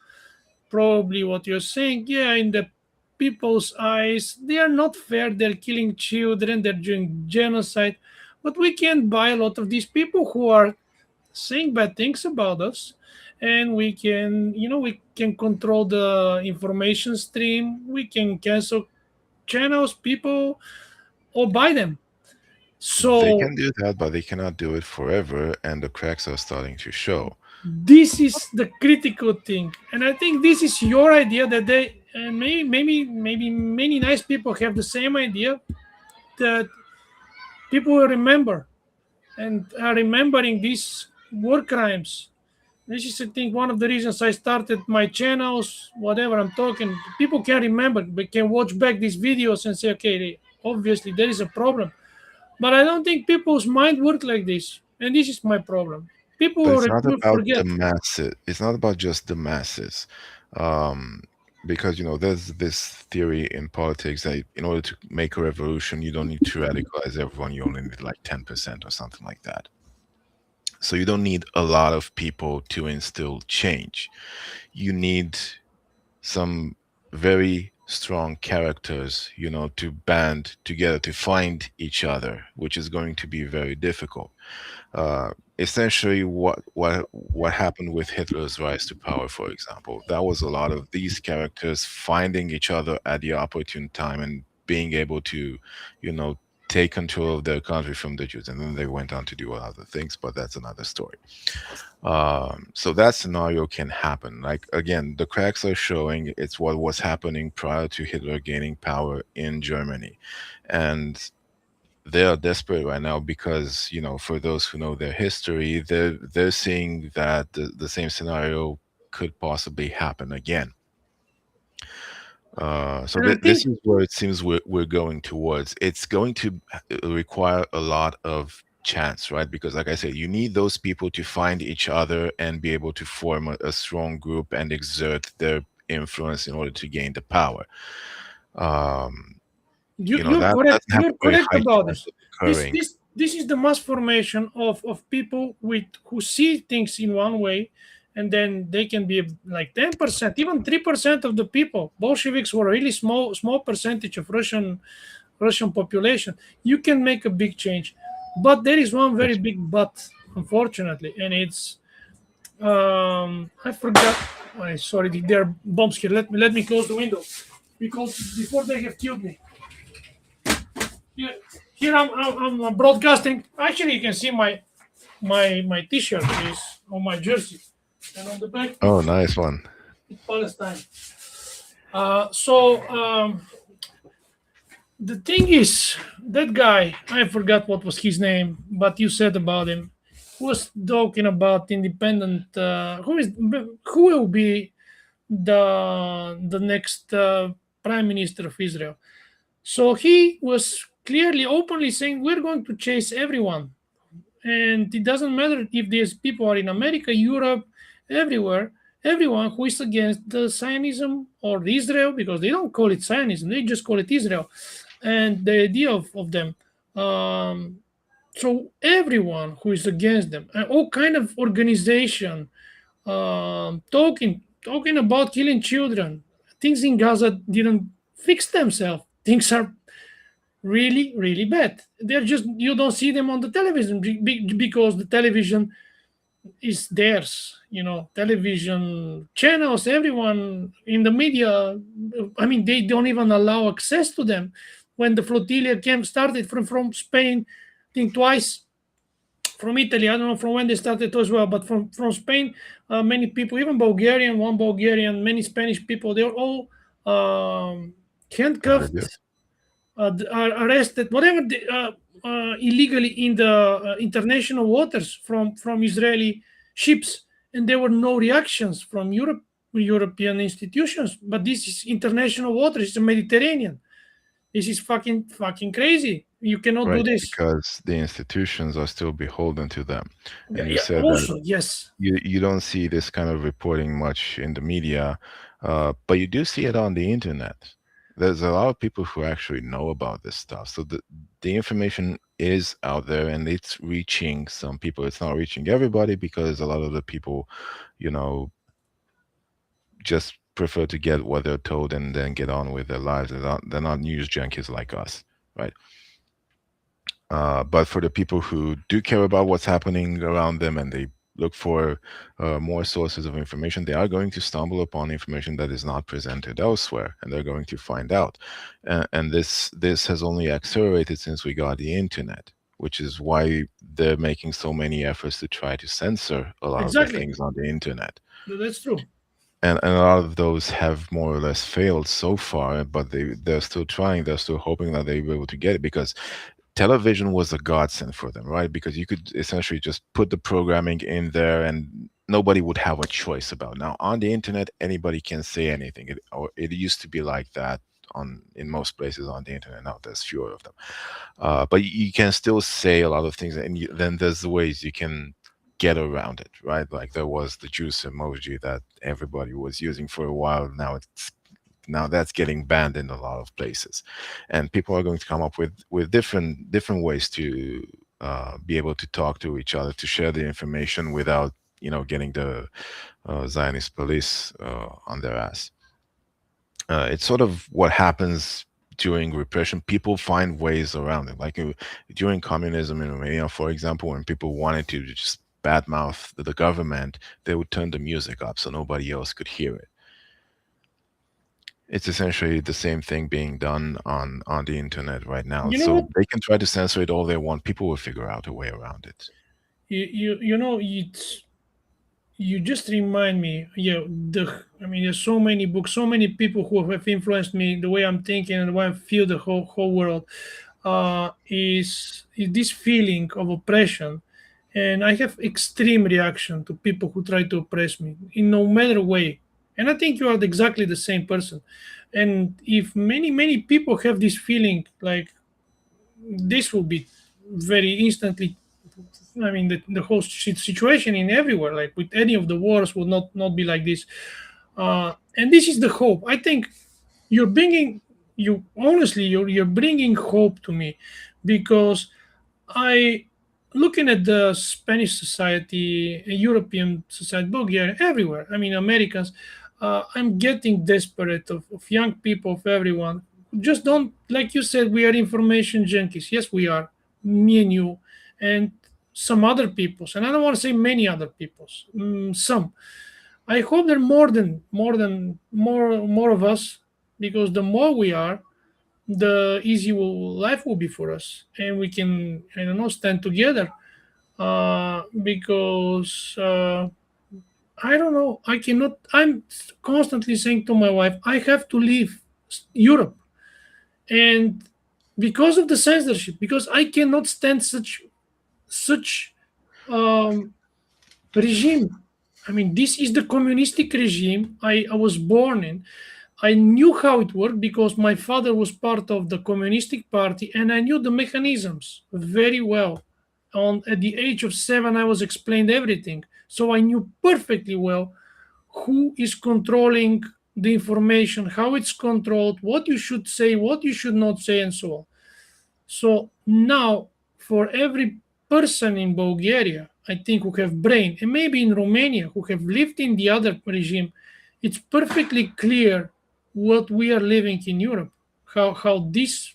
Probably what you're saying, yeah, in the people's eyes, they are not fair. They're killing children. They're doing genocide. But we can't buy a lot of these people who are saying bad things about us, and we can control the information stream. We can cancel channels, people, or buy them. they So can do that, but they cannot do it forever, and the cracks are starting to show. this is the critical thing, and I think this is your idea that they, and maybe many nice people have the same idea, that people will remember and are remembering these war crimes. This is, I think, one of the reasons I started my channels. Whatever I'm talking, people can remember, but can watch back these videos and say, okay, obviously there is a problem. But I don't think people's mind work like this, and this is my problem. People But will, it's not will about the forget. masses. It's not about just the masses. Um, because there's this theory in politics that in order to make a revolution, you don't need to radicalize everyone. You only need like 10% or something like that. So you don't need a lot of people to instill change. You need some very strong characters, to band together to find each other, which is going to be very difficult. Essentially, what happened with Hitler's rise to power, for example, that was a lot of these characters finding each other at the opportune time and being able to, you know, take control of their country from the Jews, and then they went on to do other things, but that's another story. So that scenario can happen. Like again, the cracks are showing it's what was happening prior to Hitler gaining power in Germany, and they are desperate right now because for those who know their history, they're seeing that the same scenario could possibly happen again. So And I this think is where it seems we're going towards. It's going to require a lot of chance, right? Because, like I said, you need those people to find each other and be able to form a strong group and exert their influence in order to gain the power. Um, you're that correct. doesn't have a You're very correct high about chance this. of This occurring. this this is the mass formation of people with who see things in one way, and then they can be like 10%, even 3% of the people. Bolsheviks were a really small percentage of Russian population. You can make a big change, but there is one very Yes. big but, unfortunately, and it's I forgot. Sorry, there are bombs here. Let me close the window because before they have killed me. Here I'm broadcasting. Actually, you can see my T-shirt is on my jersey, and on the back Oh, nice one. it's Palestine. So the thing is, that guy, I forgot what was his name, but you said about him, was talking about independent. Who will be the next prime minister of Israel? So he was clearly, openly saying, "We're going to chase everyone, and it doesn't matter if these people are in America, Europe, everywhere. Everyone who is against the Zionism or Israel, because they don't call it Zionism, they just call it Israel, and the idea of them. Um, so everyone who is against them, and all kind of organization, talking about killing children. Things in Gaza didn't fix themselves. Things are really bad. They're just, you don't see them on the television because the television is theirs. Television channels, everyone in the media. I mean, they don't even allow access to them. When the flotilla came started from Spain, I think twice, from Italy. I don't know from when they started as well, but from Spain, many people, even one Bulgarian, many Spanish people, they're all Arabia. handcuffed, are arrested, whatever, illegally in the international waters from Israeli ships, and there were no reactions from European institutions. But this is international waters; it's the Mediterranean. This is fucking crazy. You cannot do Right, this. because the institutions are still beholden to them. Yeah, And you yeah. said that Also, yes, you don't see this kind of reporting much in the media, but you do see it on the internet. There's a lot of people who actually know about this stuff. So the information is out there and it's reaching some people. It's not reaching everybody because a lot of the people, you know, just prefer to get what they're told and then get on with their lives. They're not news junkies like us, right? But for the people who do care about what's happening around them and they look for more sources of information, they are going to stumble upon information that is not presented elsewhere, and they're going to find out. And this has only accelerated since we got the internet, which is why they're making so many efforts to try to censor a lot of the exactly. things on the internet. That's true. And a lot of those have more or less failed so far, but they're still trying. They're still hoping that they'll be able to get it because television was a godsend for them, right? Because you could essentially just put the programming in there and nobody would have a choice about it. Now on the internet, anybody can say anything. It used to be like that on in most places on the internet. Now there's fewer of them, but you can still say a lot of things, and then there's the ways you can get around it, right? Like there was the juice emoji that everybody was using for a while. Now that's getting banned in a lot of places, and people are going to come up with different ways to be able to talk to each other, to share the information without getting the Zionist police on their ass. It's sort of what happens during repression. People find ways around it, like during communism in Romania, for example, when people wanted to just badmouth the government, they would turn the music up so nobody else could hear it. It's essentially the same thing being done on the internet right now. You know what? So they can try to censor it all they want. People will figure out a way around it. You know, you just remind me. Yeah, I mean, there's so many books, so many people who have influenced me, the way I'm thinking and the way I feel the whole world. Is this feeling of oppression, and I have extreme reaction to people who try to oppress me in no matter way. And I think you are exactly the same person. And if many people have this feeling, like, this will be very instantly, I mean, the whole situation in everywhere, like with any of the wars, will not be like this. And this is the hope. I think you're bringing you honestly, you're bringing hope to me, because I, looking at the Spanish society, European society, Bulgaria, everywhere. I mean, Americans. I'm getting desperate of young people, of everyone who just don't, like you said, we are information junkies. Yes, we are. Me and you, and some other peoples, and I don't want to say many other peoples. Some. I hope there are more of us, because the more we are, the easier life will be for us, and we can, I don't know, stand together. Because I don't know, I cannot. I'm constantly saying to my wife, I have to leave Europe, and because of the censorship, because I cannot stand such um, regime. I mean, this is the communistic regime I was born in. I knew how it worked because my father was part of the communistic party, and I knew the mechanisms very well. At the age of 7, I was explained everything. So I knew perfectly well who is controlling the information, how it's controlled, what you should say, what you should not say, and so on. So now, for every person in Bulgaria, I think, who have brain, and maybe in Romania, who have lived in the other regime, it's perfectly clear what we are living in Europe. How this,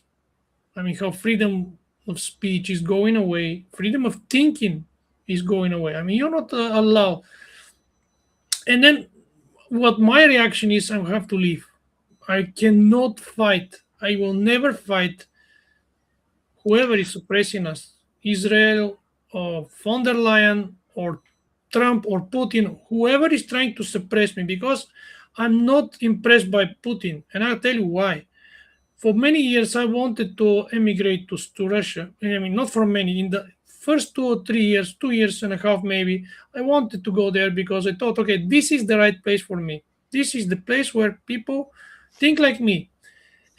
I mean, how freedom of speech is going away, freedom of thinking is going away. I mean, you're not allowed. And then, what my reaction is, I have to leave. I cannot fight. I will never fight whoever is suppressing us, Israel or von der Leyen or Trump or Putin, whoever is trying to suppress me, because I'm not impressed by Putin. And I'll tell you why. For many years, I wanted to emigrate to Russia. I mean, not for many. In the first 2 or 3 years, 2 years and a half maybe, I wanted to go there because I thought, okay, this is the right place for me. This is the place where people think like me.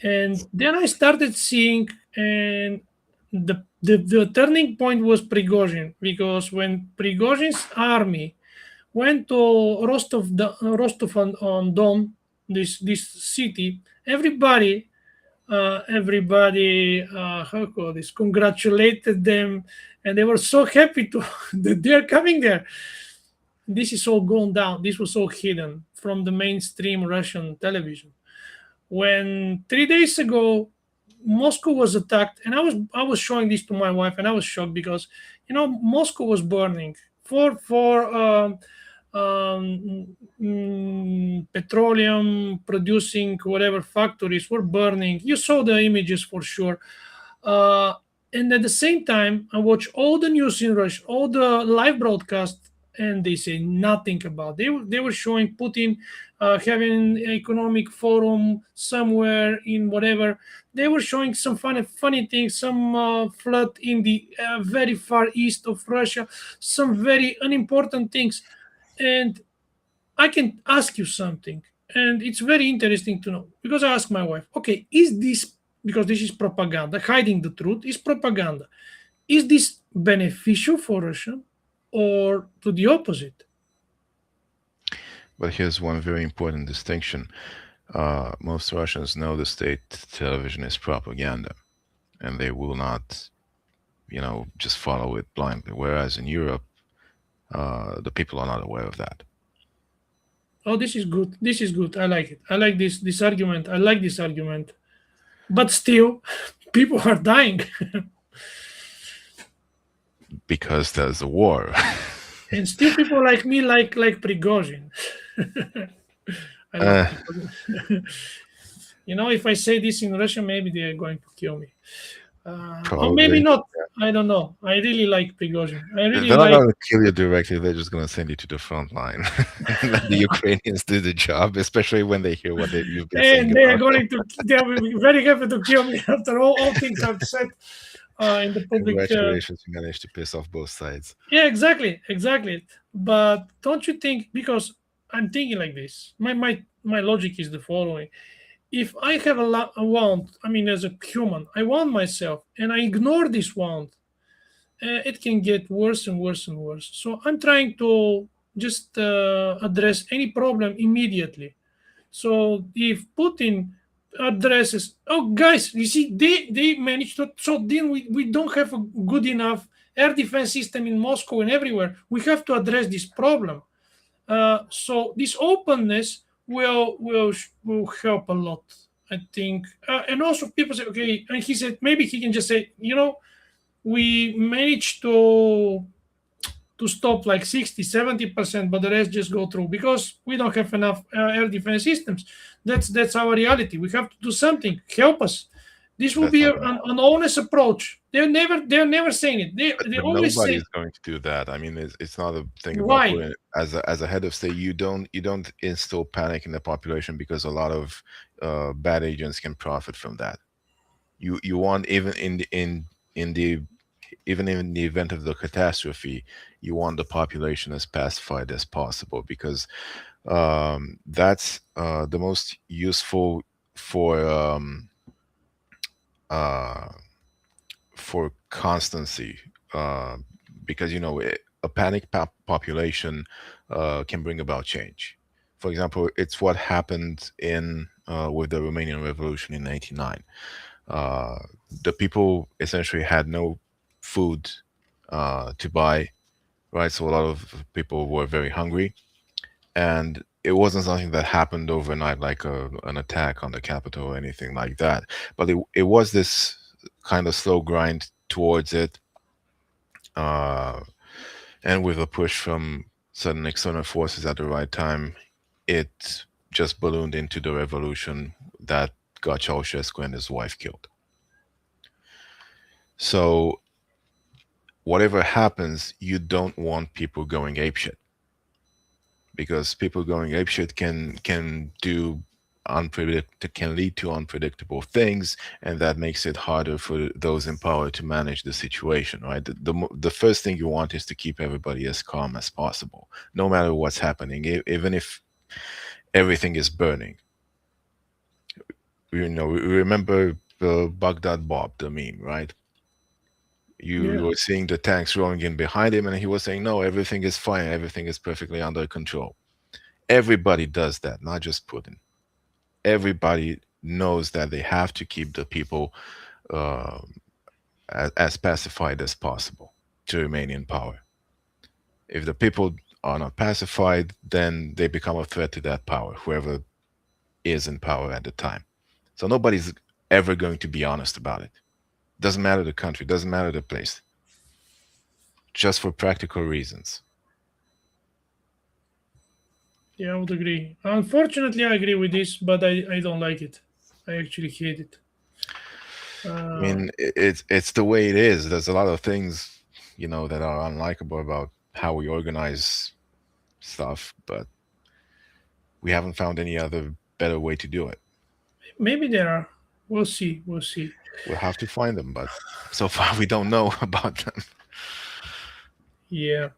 And then I started seeing, and the turning point was Prigozhin, because when Prigozhin's army went to Rostov on Don, this city, everybody, how call this, congratulated them, and they were so happy to that they're coming there. This is all gone down. This was all hidden from the mainstream Russian television. When 3 days ago Moscow was attacked, and I was showing this to my wife, and I was shocked because, Moscow was burning. For petroleum producing whatever factories were burning. You saw the images for sure. Uh, and at the same time, I watch all the news in Russia, all the live broadcast, and they say nothing about. They were showing Putin having an economic forum somewhere in whatever. They were showing some funny things, some flood in the very far east of Russia, some very unimportant things. And I can ask you something, and it's very interesting to know, because I asked my wife, okay, is this, because this is propaganda, hiding the truth is propaganda, is this beneficial for Russia or to the opposite? But here's one very important distinction. Most Russians know the state television is propaganda, and they will not, just follow it blindly. Whereas in Europe, the people are not aware of that. Oh, this is good. This is good. I like it. I like this argument. I like this argument. But still, people are dying, Because there's a war. and still people like me like Prigozhin. I love uh, Prigozhin. If I say this in Russian, maybe they are going to kill me. Or maybe Probably. not. I don't know. I really like Prigozhin. I really They're not like, going to kill you directly. They're just going to send you to the front line and let the Ukrainians do the job, especially when they hear what you've been saying and they are about them. going to. They will be very happy to kill me after all things I've said in the public. Congratulations, you managed to piss off both sides. Yeah, exactly, exactly. But don't you think? Because I'm thinking like this. My logic is the following: if I have a want, I mean, as a human, I want myself, and I ignore this want, it can get worse and worse and worse. So I'm trying to just address any problem immediately. So if Putin addresses, oh guys, you see, they managed to. So then we don't have a good enough air defense system in Moscow and everywhere. We have to address this problem. So this openness will help a lot, I think. And also people say, okay, and he said maybe he can just say, we managed to stop like 60-70%, but the rest just go through because we don't have enough air defense systems. That's our reality. We have to do something. Help us. This will That's be not going to an honest approach. They're never saying it. They But always nobody's say going to do that. I mean, it's not a thing about why. putting as a head of state. You don't instill panic in the population because a lot of bad agents can profit from that. You want in the even in the event of the catastrophe, you want the population as pacified as possible because that's the most useful for uh, for constancy uh, because a panic population can bring about change. For example, it's what happened in with the Romanian Revolution in '89. Uh, the people essentially had no food to buy, right? So a lot of people were very hungry, and it wasn't something that happened overnight, like an attack on the capital or anything like that. But it was this kind of slow grind towards it, uh, and with a push from certain external forces at the right time, it just ballooned into the revolution that got Ceausescu and his wife killed. So whatever happens, you don't want people going apeshit because people going apeshit can do can lead to unpredictable things, and that makes it harder for those in power to manage the situation, right? The first thing you want is to keep everybody as calm as possible, no matter what's happening, even if everything is burning. We remember Baghdad Bob, the meme, right? You Yeah, were seeing the tanks rolling in behind him, and he was saying, no, everything is fine, everything is perfectly under control. Everybody does that, not just Putin. Everybody knows that they have to keep the people uh, as pacified as possible to remain in power. If the people are not pacified, then they become a threat to that power, whoever is in power at the time. So nobody's ever going to be honest about it. Doesn't matter the country, doesn't matter the place, just for practical reasons. yeah, I would agree. Unfortunately, I agree with this, but I don't like it. I actually hate it. I Uh, mean, it's the way it is. There's a lot of things, that are unlikable about how we organize stuff, but we haven't found any other better way to do it. Maybe there are. We'll see. We'll see. We'll have to find them, but so far we don't know about them. Yeah,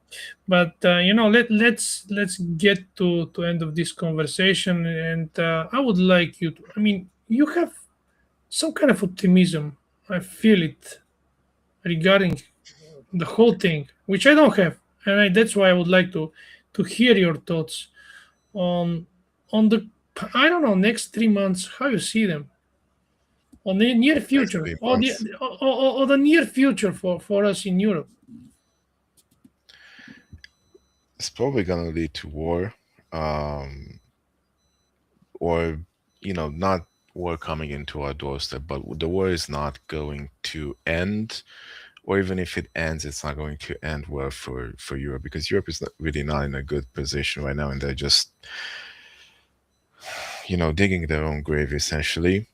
but let's get to end of this conversation, and I would like you to. I mean, you have some kind of optimism. I feel it regarding the whole thing, which I don't have, and that's why I would like to hear your thoughts on the I don't know next 3 months how you see them on the near Next future three or months, or the near future for us in Europe. it's probably gonna lead to war, um, or not war coming into our doorstep, but the war is not going to end, or even if it ends, it's not going to end well for Europe because Europe is really not in a good position right now, and they're just digging their own grave essentially.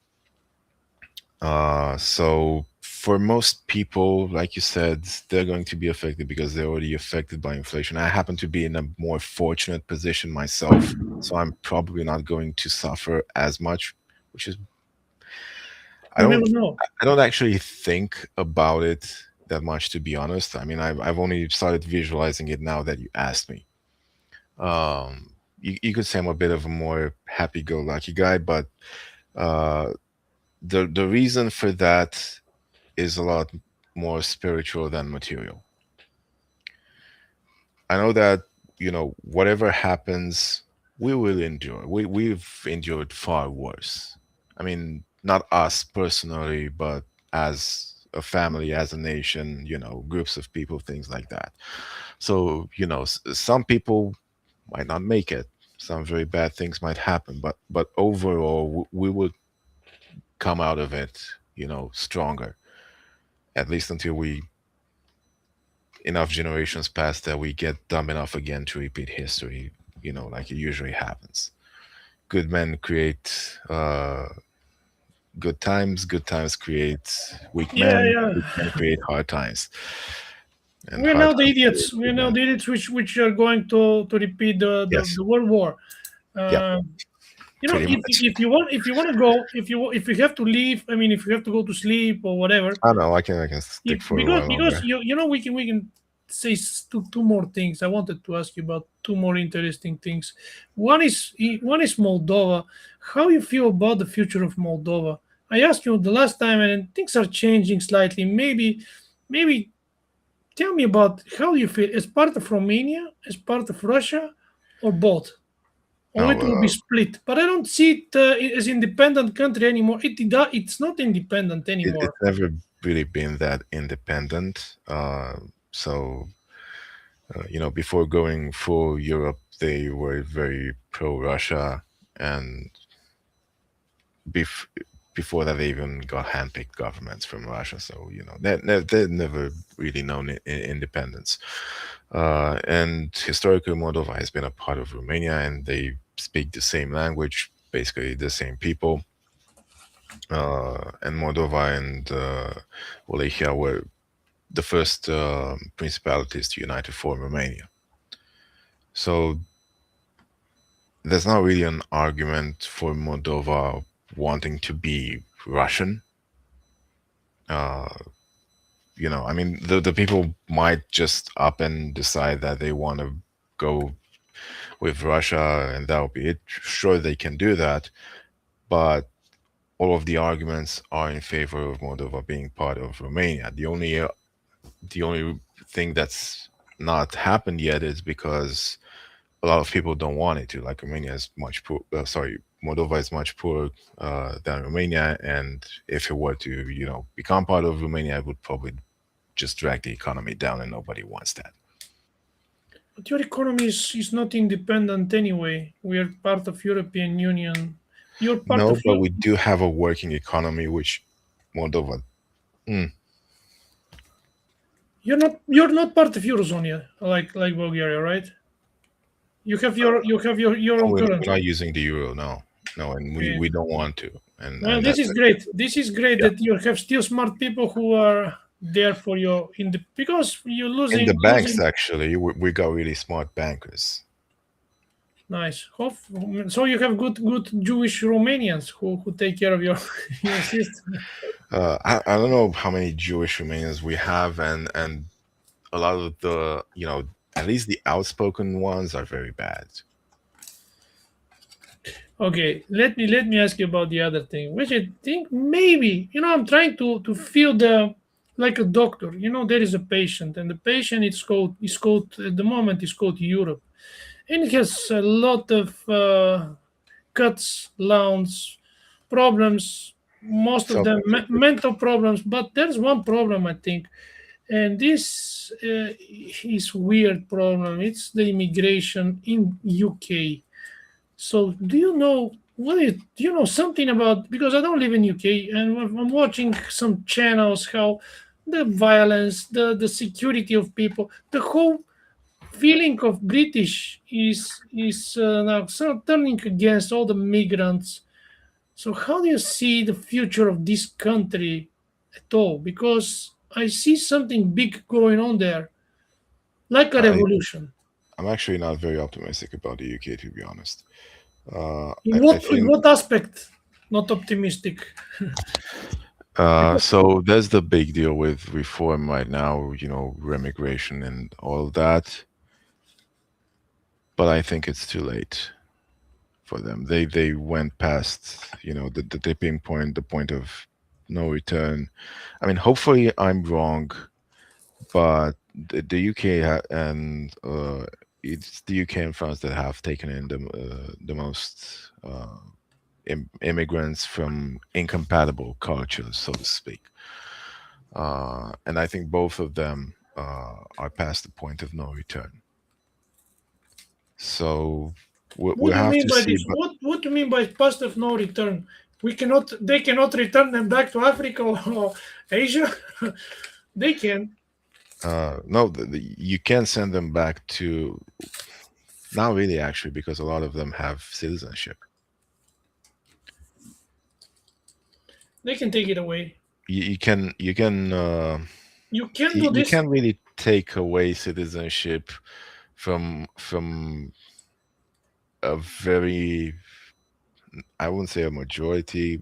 So for most people, like you said, they're going to be affected because they're already affected by inflation. I happen to be in a more fortunate position myself, so I'm probably not going to suffer as much, which is I You never don't know. I don't actually think about it that much, to be honest. I mean, I've only started visualizing it now that you asked me. You could say I'm a bit of a more happy-go-lucky guy, but uh, the reason for that is a lot more spiritual than material. I know that, whatever happens, we will endure. We've endured far worse. I mean, not us personally, but as a family, as a nation, groups of people, things like that. So, some people might not make it. Some very bad things might happen, but overall, we will come out of it, stronger. At least until we enough generations pass that we get dumb enough again to repeat history, like it usually happens. Good men create good times create Yeah, yeah. weak men create hard times, and We're hard now the times create idiots. We're good now men. the idiots which are going to repeat Yes, the World War. yeah, Uh, pretty much. if you want to go, if you have to leave, I mean, if you have to go to sleep or whatever, I know I can stick for a while because longer. we can say two more things. I wanted to ask you about two more interesting things. One is Moldova. How you feel about the future of Moldova? I asked you the last time, and things are changing slightly. Maybe tell me about how you feel as part of Romania, as part of Russia, or both, or No, it will be split. But I don't see it as independent country anymore. It's not independent it's anymore. never really been that independent. So before going full Europe, they were very pro-Russia, and bef- before that, they even got handpicked governments from Russia. So they've never really known independence. And historically, Moldova has been a part of Romania, and they speak the same language, basically the same people. And Moldova and Wallachia were the first principalities to unite to form Romania. So there's not really an argument for Moldova wanting to be Russian. Uh, I mean, the people might just up and decide that they want to go with Russia, and that'll be it. Sure, they can do that, but all of the arguments are in favor of Moldova being part of Romania. The only thing that's not happened yet is because a lot of people don't want it to. Like Romania is much poor. Sorry, Moldova is much poorer than Romania, and if it were to, become part of Romania, it would probably just drag the economy down, and nobody wants that. But your economy is not independent anyway. We are part of European Union. You're part No, of but you. we do have a working economy, which Moldova. Mm, You're not part of Eurozone yet, like Bulgaria, right? Your no, own we're not currency. using the euro. No, no, and we, Okay. we don't want to, Well, and this that's is actually great. This is great yeah. that you have still smart people who are there for you in the because you're In the banks, losing. actually, we got really smart bankers. Nice. So you have good Jewish Romanians who take care of your your system. I don't know how many Jewish Romanians we have, and a lot of the, at least the outspoken ones are very bad. Okay, let me ask you about the other thing, which I think maybe I'm trying to feel the like a doctor. There is a patient, and the patient is called at the moment is called Europe, and it has a lot of cuts, loans, problems. Most of them Self-inflicted. mental problems, but there's one problem I think, and this is weird problem. It's the immigration in UK. So, do you know something about? Because I don't live in UK, and I'm watching some channels how the violence, the security of people, the whole feeling of British is now sort of turning against all the migrants. So how do you see the future of this country at all? Because I see something big going on there, like a I revolution. I'm actually not very optimistic about the UK, to be honest. I In think what aspect? Not optimistic. Because so. There's the big deal with reform right now, remigration and all of that. But I think it's too late for them. They went past, the tipping point, the point of no return. I mean, hopefully I'm wrong, but the UK and it's the UK and France that have taken in the most immigrants from incompatible cultures, so to speak. And I think both of them are past the point of no return. So we what do you have mean to by see. this? What do you mean by past of no return? We cannot. They cannot return them back to Africa or Asia. They can. No, you can send them back to, not really actually, because a lot of them have citizenship. They can take it away. You can do You this. can't really take away citizenship from a very, I wouldn't say a majority,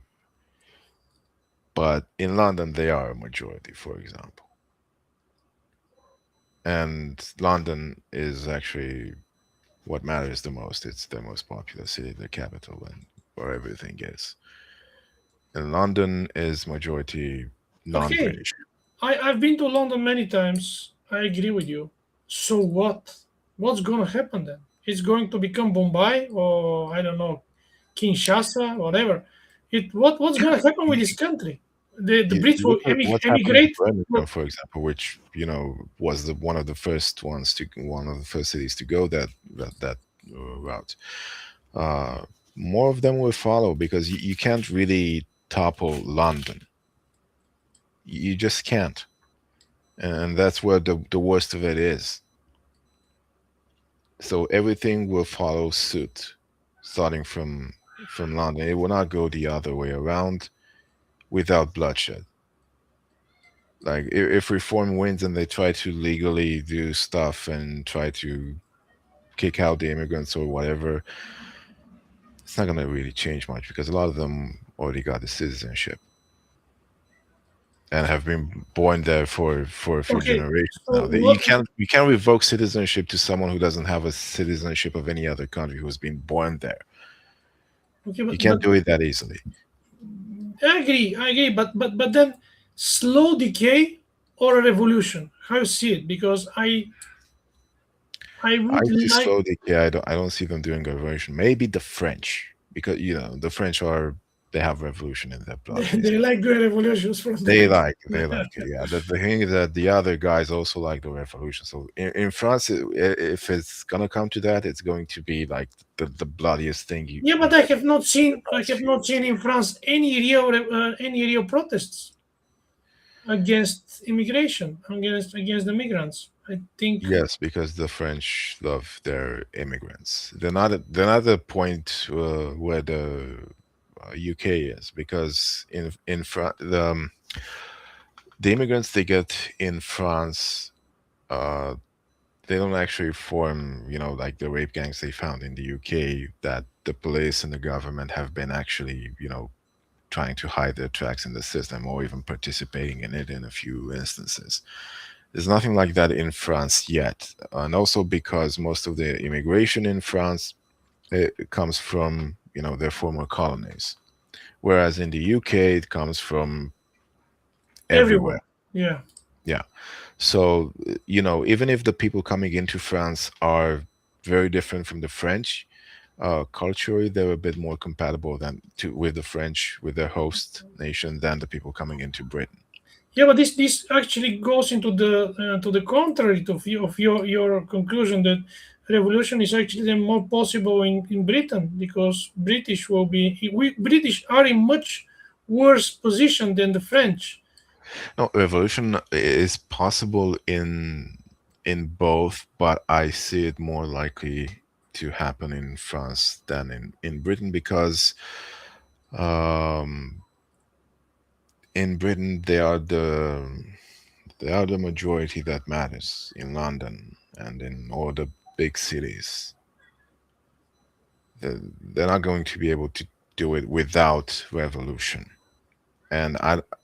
but in London they are a majority, for example. And London is actually what matters the most. It's the most popular city, the capital, and where everything is. And London is majority Okay, non-British. I've been to London many times. I agree with you. So what? What's going to happen then? It's going to become Bombay or I don't know, Kinshasa, whatever. What's going to happen with this country? The Brits will Look at what's happened to emigrate. Birmingham, Well, for example, which was one of the first cities to go that route. Uh, More of them will follow because you can't really topple London. You just can't, and that's where the worst of it is. So everything will follow suit, starting from London. It will not go the other way around without bloodshed. Like if reform wins and they try to legally do stuff and try to kick out the immigrants or whatever, it's not going to really change much because a lot of them already got the citizenship and have been born there for a few okay. generations So now. what? You can't revoke citizenship to someone who doesn't have a citizenship of any other country who's been born there. Okay, You but can't do it that easily. I agree. I agree. But then slow decay or a revolution? How you see it? Because I I would see like. slowly. Yeah, I don't see them doing a revolution. Maybe the French, because the French they have revolution in their blood, They basically. like doing revolutions from They like it. Yeah. The thing is that the other guys also like the revolution. So in France, if it's gonna come to that, it's going to be like the bloodiest thing Yeah, but the I past have few not years. seen in France any real protests against immigration, against the migrants. I think. Yes, because the French love their immigrants. They're not at the point where the UK is, because in France the immigrants they get in France, uh, they don't actually form, like the rape gangs they found in the UK that the police and the government have been actually, trying to hide their tracks in the system or even participating in it in a few instances. There's nothing like that in France yet. And also because most of the immigration in France it comes from, their former colonies. Whereas in the UK, it comes from everywhere. Everywhere. Yeah. Yeah. So, even if the people coming into France are very different from the French, culturally they're a bit more compatible with the French, with their host nation, than the people coming into Britain. Yeah, but this actually goes into the to the contrary of your conclusion that revolution is actually then more possible in Britain because British are in much worse position than the French. No, revolution is possible in both, but I see it more likely to happen in France than in Britain because um, in Britain they are the majority that matters in London and in all the big cities. They're not going to be able to do it without revolution, and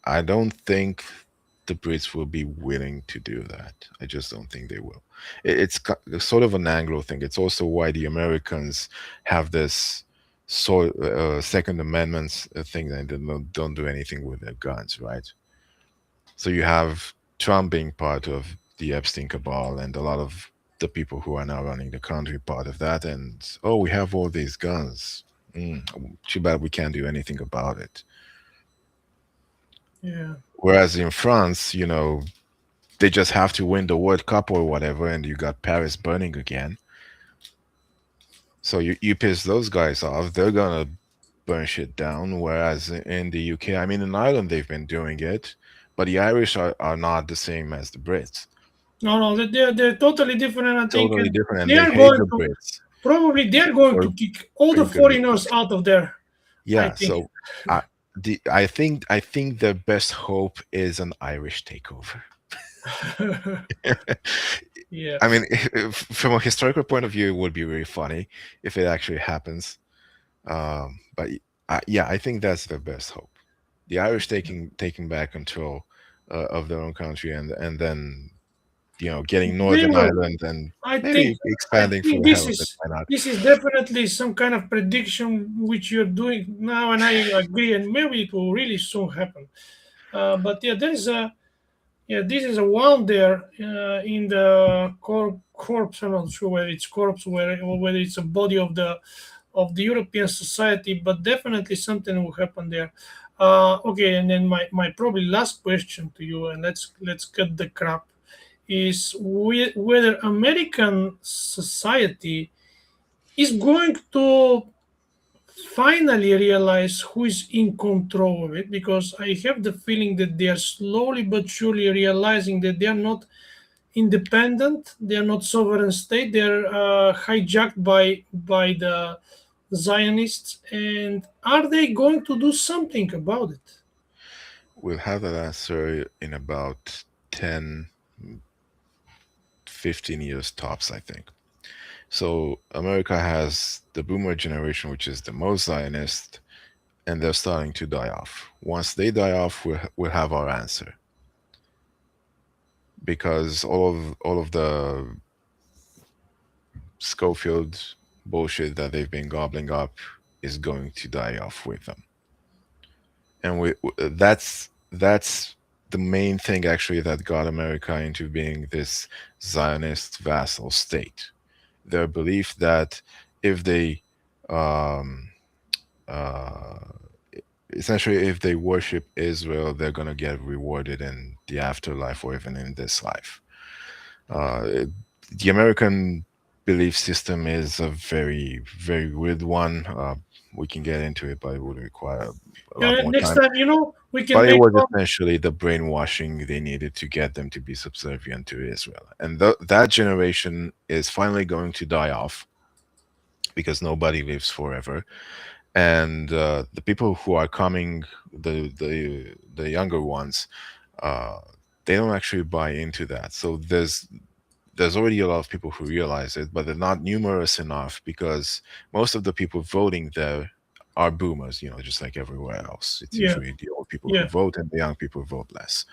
I don't think the Brits will be willing to do that. I just don't think they will. It's sort of an Anglo thing. It's also why the Americans have this sort Second Amendment thing that they don't do anything with their guns, right? So you have Trump being part of the Epstein cabal, and a lot of the people who are now running the country part of that. And oh, we have all these guns. Mm, too bad we can't do anything about it. Yeah. Whereas in France, they just have to win the World Cup or whatever, and you got Paris burning again. So you piss those guys off, they're gonna burn shit down. Whereas in the UK, I mean, in Ireland, they've been doing it, but the Irish are not the same as the Brits. No, no, they're totally different. I think, Totally and different, and they they are hate going the to Brits probably they're going for to kick all the very good foreigners reasons. out of there. I Yeah, think. so I think the best hope is an Irish takeover. Yeah. I mean, from a historical point of view, it would be really funny if it actually happens. But yeah, I think that's the best hope. The Irish taking back control of their own country, and then getting They Northern will. Ireland and I think maybe expanding for this hell of it. is Why not? definitely some kind of prediction which you're doing now, and I agree, and maybe it will really soon happen. But yeah, there is a this is a wound there in the corpse. I'm not sure whether it's corpse or whether it's a body of the European society, but definitely something will happen there. Okay, and then my probably last question to you, and let's cut the crap, is whether American society is going to finally realize who is in control of it, because I have the feeling that they are slowly but surely realizing that they are not independent, they are not sovereign state, they are hijacked by the Zionists. And are they going to do something about it? We'll have that answer in about 10, 15 years tops, I think. So America has the boomer generation, which is the most Zionist, and they're starting to die off. Once they die off, we'll have our answer, because all of the Schofield bullshit that they've been gobbling up is going to die off with them. And that's the main thing actually that got America into being this Zionist vassal state. Their belief that if they um, uh, essentially if they worship Israel, they're gonna get rewarded in the afterlife or even in this life. The American belief system is a very, very weird one. We can get into it, but it would require a lot more Next time. time, we can But it make was one. essentially the brainwashing they needed to get them to be subservient to Israel. And that generation is finally going to die off because nobody lives forever. And the people who are coming, the younger ones, uh, they don't actually buy into that. So there's already a lot of people who realize it, but they're not numerous enough because most of the people voting there are boomers, just like everywhere else. It's Yeah, usually the old people who yeah. vote and the young people vote less.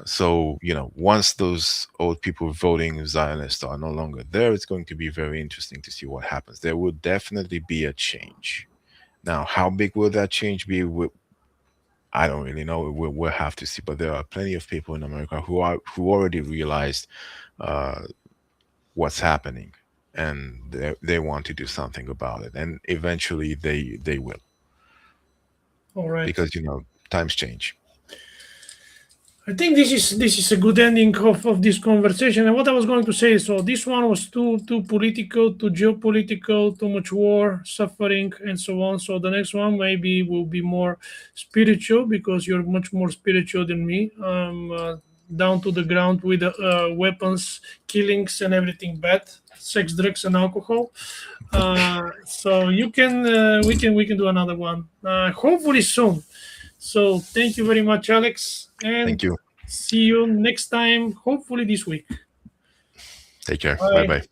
So, once those old people voting Zionists are no longer there, it's going to be very interesting to see what happens. There will definitely be a change. Now, how big will that change be? I don't really know. We'll have to see. But there are plenty of people in America who already realized uh, what's happening, and they want to do something about it, and eventually they will, All right. because times change. I think this is a good ending of this conversation. And what I was going to say, so this one was too political, too geopolitical, too much war, suffering, and so on. So the next one maybe will be more spiritual, because you're much more spiritual than me. down to the ground with weapons, killings, and everything bad, sex, drugs, and alcohol. So we can do another one, hopefully soon. So thank you very much, Alex, and Thank you. see you next time. Hopefully this week. Take care. Bye Bye. bye.